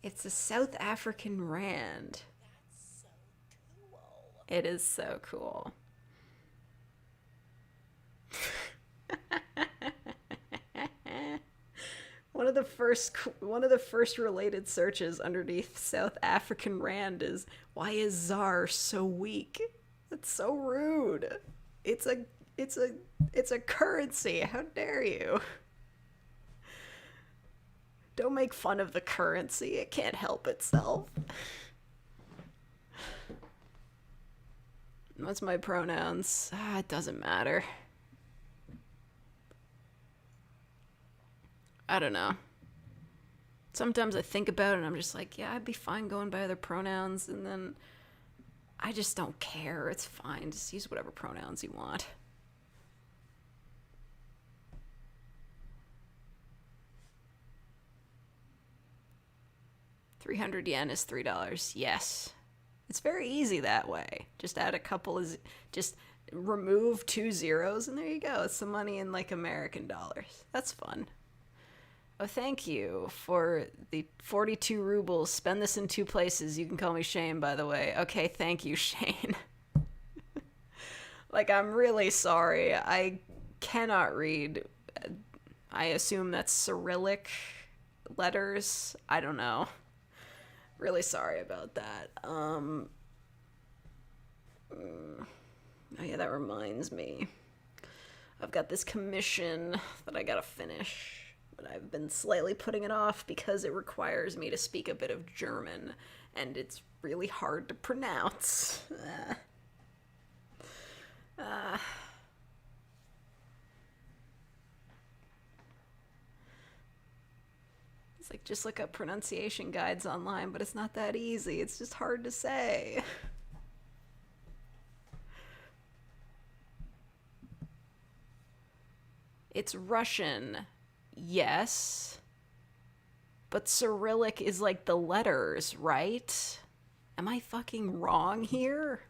It's a South African rand. That's so cool. It is so cool. One of the first related searches underneath South African rand is, why is czar so weak? That's so rude. It's a currency. How dare you? Don't make fun of the currency. It can't help itself. What's my pronouns? It doesn't matter. I don't know. Sometimes I think about it and I'm just like, yeah, I'd be fine going by other pronouns, and then I just don't care. It's fine. Just use whatever pronouns you want. $300 is $3. Yes. It's very easy that way. Just add a couple of, just remove 2 zeros, and there you go. It's some money in, like, American dollars. That's fun. Oh, thank you for the 42 rubles. Spend this in 2 places. You can call me Shane, by the way. Okay, thank you, Shane. Like, I'm really sorry. I cannot read. I assume that's Cyrillic letters. I don't know. Really sorry about that. Oh yeah, that reminds me. I've got this commission that I gotta finish. But I've been slightly putting it off because it requires me to speak a bit of German, and it's really hard to pronounce. It's like, just look up pronunciation guides online, but it's not that easy. It's just hard to say. It's Russian. Yes. But Cyrillic is like the letters, right? Am I fucking wrong here?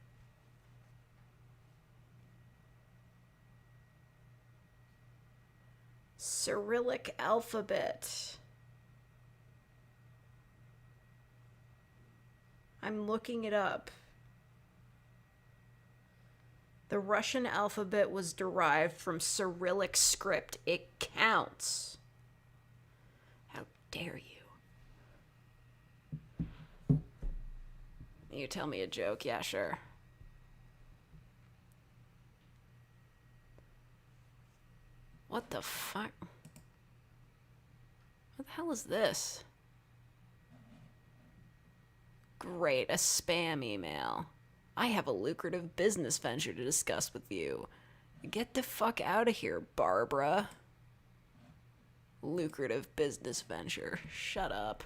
Cyrillic alphabet. I'm looking it up. The Russian alphabet was derived from Cyrillic script. It counts. How dare you? You tell me a joke? Yeah, sure. What the fuck? What the hell is this? Great, a spam email. I have a lucrative business venture to discuss with you. Get the fuck out of here, Barbara. Lucrative business venture. Shut up.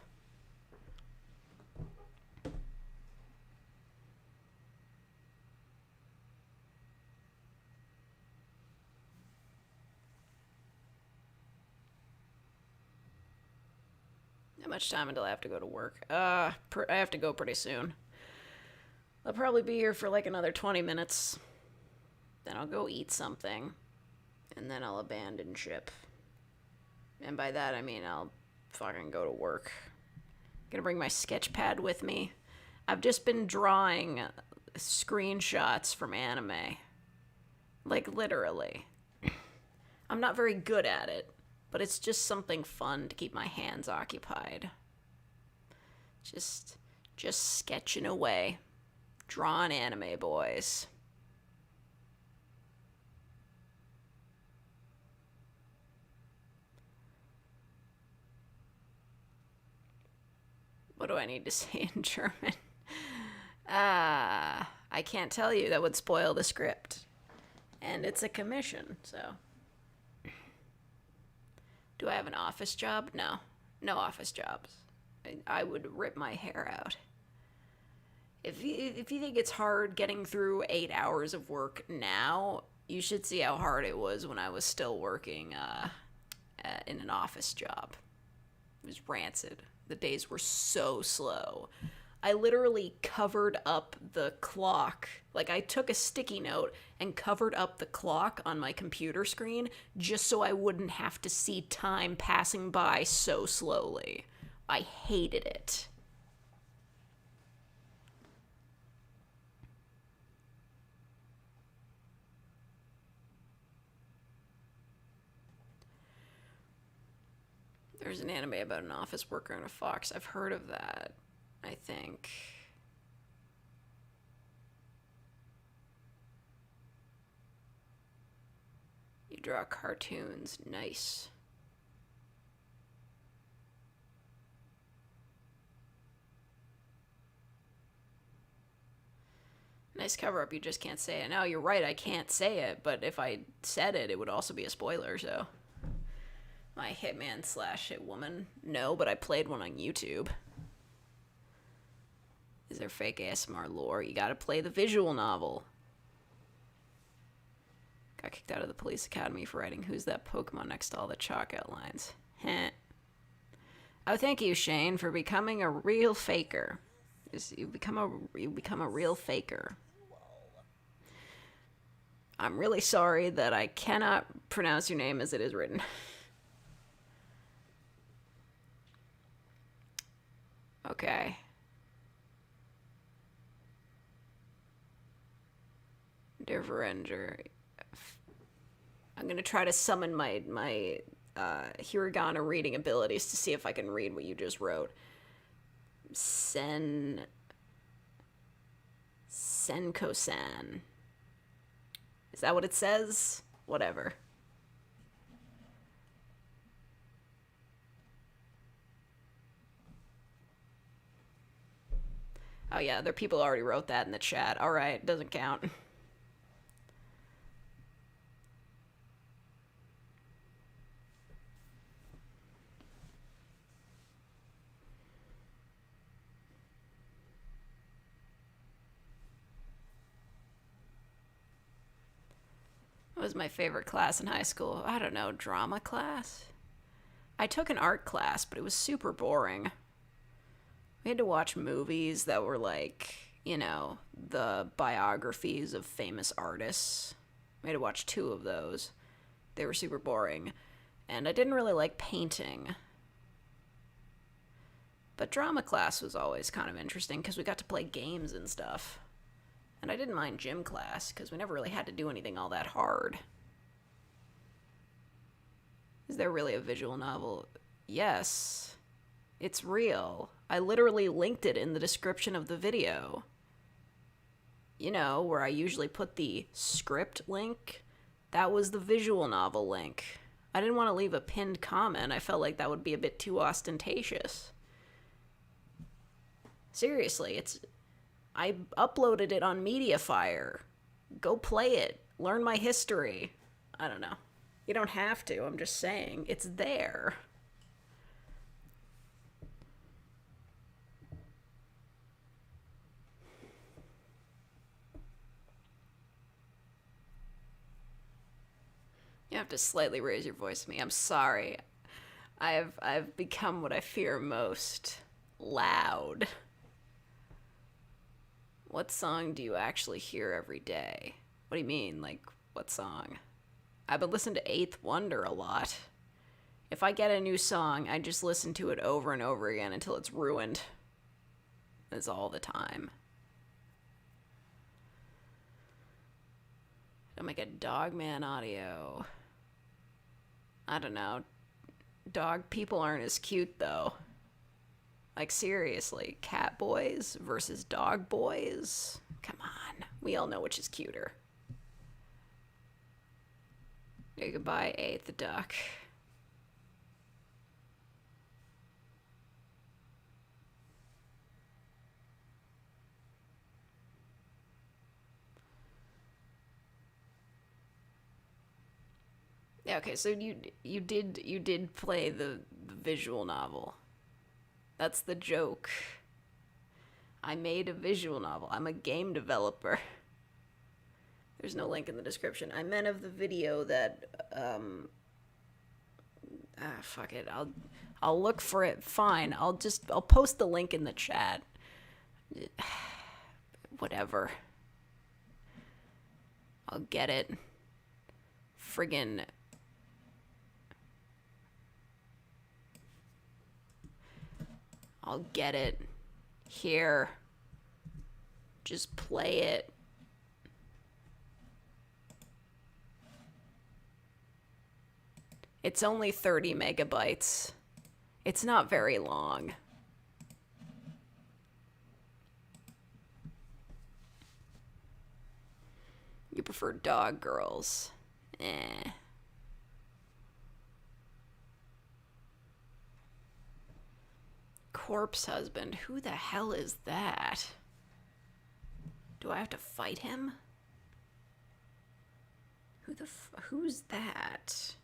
How much time until I have to go to work? I have to go pretty soon. I'll probably be here for like another 20 minutes. Then I'll go eat something. And then I'll abandon ship. And by that I mean I'll fucking go to work. Gonna bring my sketch pad with me. I've just been drawing screenshots from anime. Like, literally. I'm not very good at it, but it's just something fun to keep my hands occupied. Just sketching away. Drawing anime, boys. What do I need to say in German? I can't tell you. That would spoil the script. And it's a commission, so. Do I have an office job? No. No office jobs. I would rip my hair out. If you think it's hard getting through 8 hours of work now, you should see how hard it was when I was still working in an office job. It was rancid. The days were so slow. I literally covered up the clock. Like, I took a sticky note and covered up the clock on my computer screen just so I wouldn't have to see time passing by so slowly. I hated it. There's an anime about an office worker and a fox. I've heard of that, I think. You draw cartoons. Nice. Nice cover up. You just can't say it. No, you're right. I can't say it, but if I said it, it would also be a spoiler, so. My hitman slash hitwoman. No, but I played one on YouTube. Is there fake ASMR lore? You gotta play the visual novel. Got kicked out of the police academy for writing "Who's that Pokemon" next to all the chalk outlines. Heh. Oh, thank you, Shane, for becoming a real faker. You become a real faker. I'm really sorry that I cannot pronounce your name as it is written. Okay. Dear Verenger, I'm gonna try to summon my hiragana reading abilities to see if I can read what you just wrote. Senko-san. Is that what it says? Whatever. Oh yeah, other people already wrote that in the chat. Alright, doesn't count. What was my favorite class in high school? I don't know, drama class? I took an art class, but it was super boring. We had to watch movies that were like, you know, the biographies of famous artists. We had to watch 2 of those. They were super boring. And I didn't really like painting. But drama class was always kind of interesting because we got to play games and stuff. And I didn't mind gym class because we never really had to do anything all that hard. Is there really a visual novel? Yes. It's real. I literally linked it in the description of the video. You know, where I usually put the script link. That was the visual novel link. I didn't want to leave a pinned comment. I felt like that would be a bit too ostentatious. Seriously, I uploaded it on Mediafire. Go play it. Learn my history. I don't know. You don't have to. I'm just saying. It's there. You have to slightly raise your voice to me. I'm sorry. I've become what I fear most. Loud. What song do you actually hear every day? What do you mean? Like, what song? I've been listening to Eighth Wonder a lot. If I get a new song, I just listen to it over and over again until it's ruined. That's all the time. Don't make a Dogman audio. I don't know. Dog people aren't as cute, though. Like, seriously, cat boys versus dog boys? Come on. We all know which is cuter. Yeah, goodbye, Eighth Duck. Yeah, okay, so you did play the visual novel. That's the joke. I made a visual novel. I'm a game developer. There's no link in the description. I meant of the video that fuck it. I'll look for it. Fine. I'll post the link in the chat. Whatever. I'll get it. Friggin' I'll get it. Here. Just play it. It's only 30 megabytes. It's not very long. You prefer dog girls. Eh. Corpse husband. Who the hell is that? Do I have to fight him? Who's that?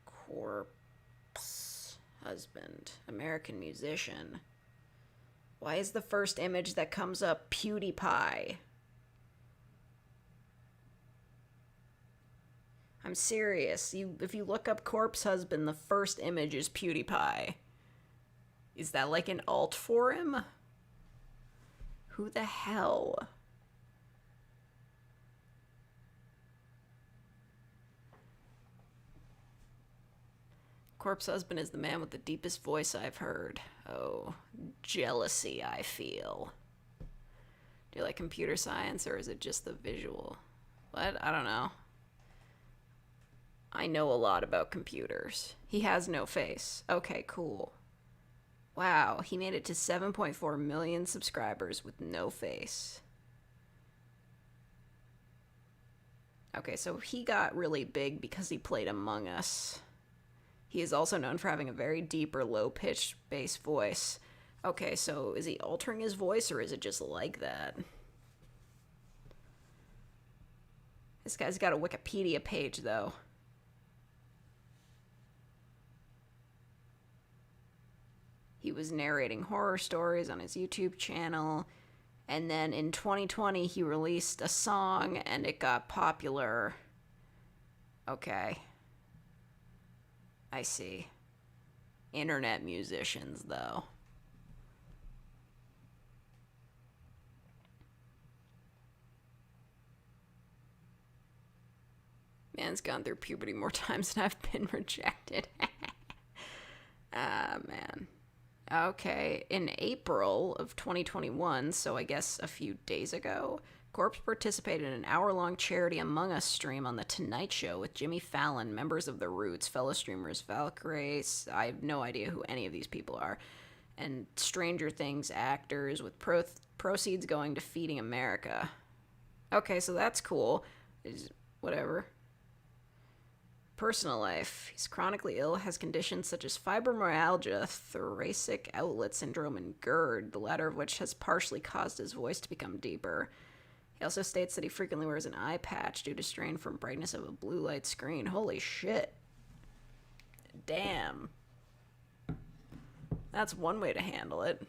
Corpse husband. American musician. Why is the first image that comes up PewDiePie? I'm serious. If you look up corpse husband, the first image is PewDiePie. Is that like an alt for him? Who the hell? Corpse husband is the man with the deepest voice I've heard. Oh, jealousy I feel. Do you like computer science or is it just the visual? What? I don't know. I know a lot about computers. He has no face. Okay, cool. Wow, he made it to 7.4 million subscribers with no face. Okay, so he got really big because he played Among Us. He is also known for having a very deep or low-pitched bass voice. Okay, so is he altering his voice or is it just like that? This guy's got a Wikipedia page, though. He was narrating horror stories on his YouTube channel. And then in 2020, he released a song and it got popular. Okay. I see. Internet musicians, though. Man's gone through puberty more times than I've been rejected. Ah, man. Okay, in April of 2021, so I guess a few days ago, Corpse participated in an hour-long charity Among Us stream on The Tonight Show with Jimmy Fallon, members of The Roots, fellow streamers Valkyrie, I have no idea who any of these people are, and Stranger Things actors, with proceeds going to Feeding America. Okay, so that's cool. Whatever. Personal life. He's chronically ill, has conditions such as fibromyalgia, thoracic outlet syndrome, and GERD, the latter of which has partially caused his voice to become deeper. He also states that he frequently wears an eye patch due to strain from brightness of a blue light screen. Holy shit. Damn. That's one way to handle it.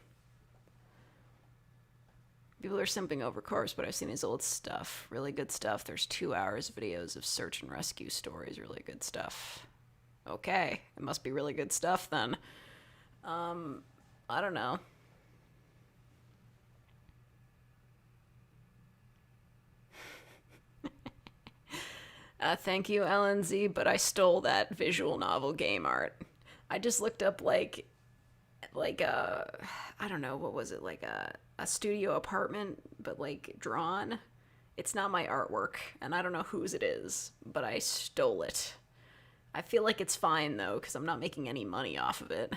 People are simping over Corpse, but I've seen his old stuff. Really good stuff. There's 2 hours of videos of search and rescue stories. Really good stuff. Okay. It must be really good stuff then. I don't know. Thank you, LNZ, but I stole that visual novel game art. I just looked up like I don't know, what was it, like a studio apartment, but like drawn. It's not my artwork, and I don't know whose it is, but I stole it. I feel like it's fine though, because I'm not making any money off of it.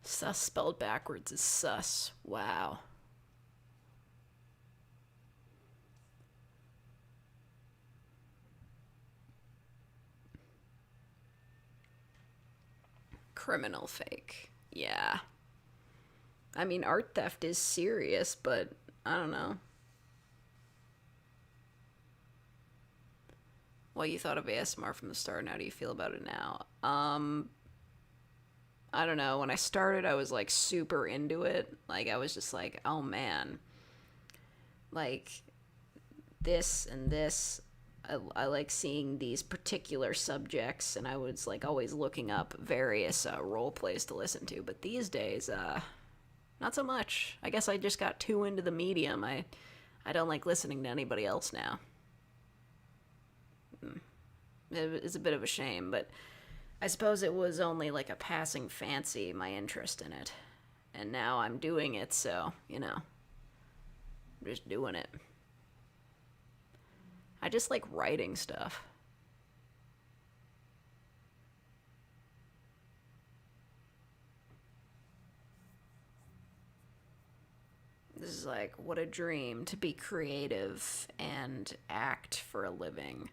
Sus spelled backwards is sus. Wow. Criminal fake. Yeah. I mean, art theft is serious, but I don't know. Well, you thought of ASMR from the start, and how do you feel about it now? I don't know. When I started, I was like super into it. Like, I was just like, oh man. Like, this and this. I like seeing these particular subjects, and I was like always looking up various role plays to listen to. But these days, not so much. I guess I just got too into the medium. I don't like listening to anybody else now. It's a bit of a shame, but I suppose it was only like a passing fancy, my interest in it. And now I'm doing it, so, you know, I'm just doing it. I just like writing stuff. This is like, what a dream to be creative and act for a living.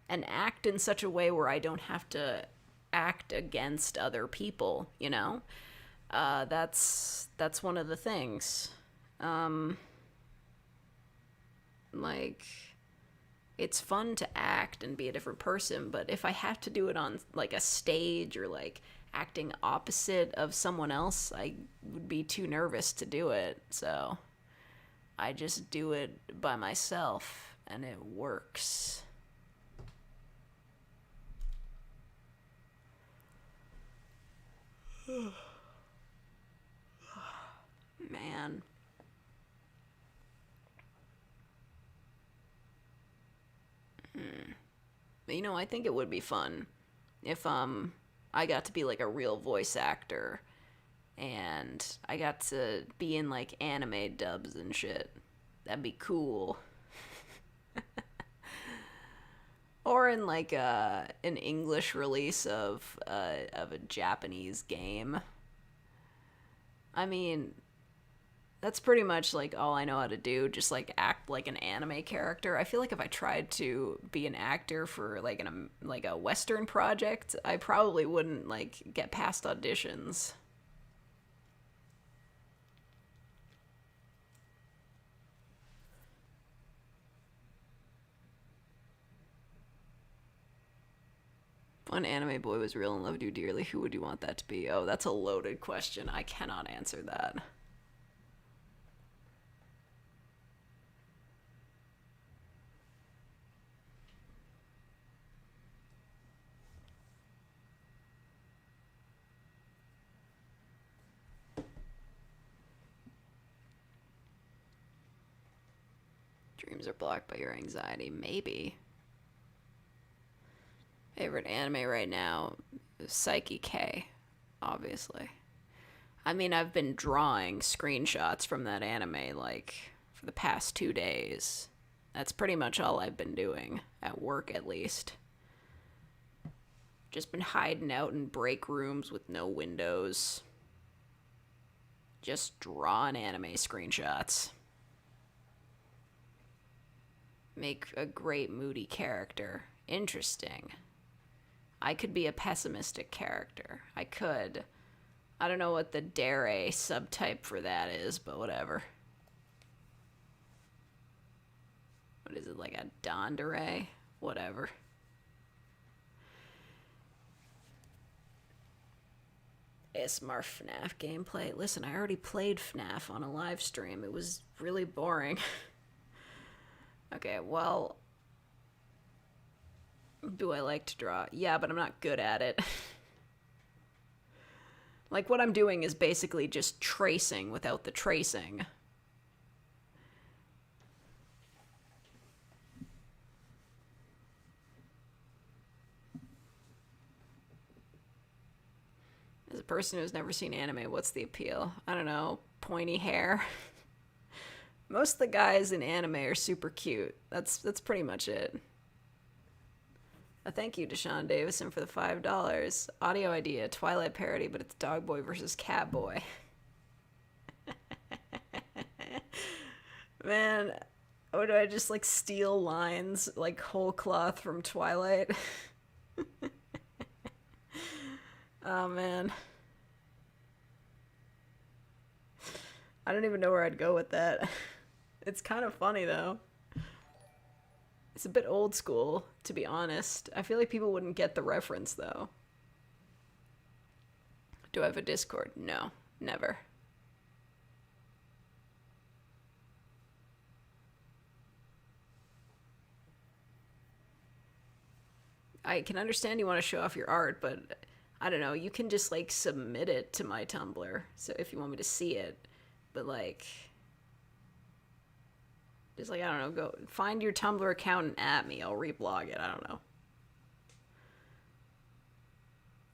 And act in such a way where I don't have to act against other people, you know? That's one of the things. Like, it's fun to act and be a different person, but if I have to do it on like a stage or like acting opposite of someone else, I would be too nervous to do it. So I just do it by myself, and it works. Man. You know, I think it would be fun if I got to be like a real voice actor and I got to be in like anime dubs and shit. That'd be cool. Or in like an English release of a Japanese game. I mean, that's pretty much like all I know how to do, just like act like an anime character. I feel like if I tried to be an actor for like a Western project, I probably wouldn't like get past auditions. One anime boy was real and loved you dearly. Who would you want that to be? Oh, that's a loaded question. I cannot answer that. Dreams are blocked by your anxiety. Maybe. Favorite anime right now is Psyche K, obviously. I mean, I've been drawing screenshots from that anime, like, for the past 2 days. That's pretty much all I've been doing, at work at least. Just been hiding out in break rooms with no windows. Just drawing anime screenshots. Make a great moody character. Interesting. I could be a pessimistic character. I could. I don't know what the dere subtype for that is, but whatever. What is it, like a dondere? Whatever. ASMR FNAF gameplay. Listen, I already played FNAF on a live stream. It was really boring. Okay, well, do I like to draw? Yeah, but I'm not good at it. Like, what I'm doing is basically just tracing without the tracing. As a person who's never seen anime, what's the appeal? I don't know, pointy hair. Most of the guys in anime are super cute. That's pretty much it. Thank you, Deshaun Davison, for the $5. Audio idea, Twilight parody, but it's Dogboy versus Catboy. Man, or do I just like steal lines like whole cloth from Twilight? Oh man. I don't even know where I'd go with that. It's kind of funny though. It's a bit old school, to be honest. I feel like people wouldn't get the reference though. Do I have a Discord? No, never. I can understand you want to show off your art, but I don't know, you can just like submit it to my Tumblr, so if you want me to see it. But like, just like, I don't know, go find your Tumblr account and at me. I'll reblog it. I don't know.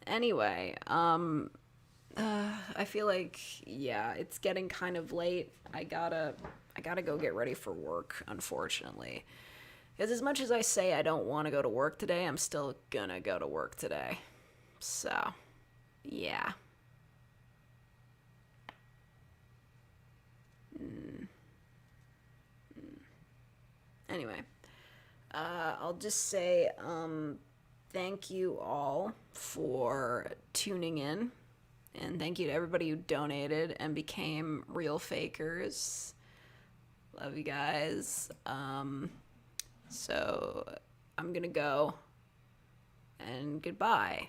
Anyway, I feel like, yeah, it's getting kind of late. I gotta go get ready for work, unfortunately. Because as much as I say I don't want to go to work today, I'm still gonna go to work today. So, yeah. Anyway, I'll just say thank you all for tuning in. And thank you to everybody who donated and became real fakers. Love you guys. So I'm going to go. And goodbye.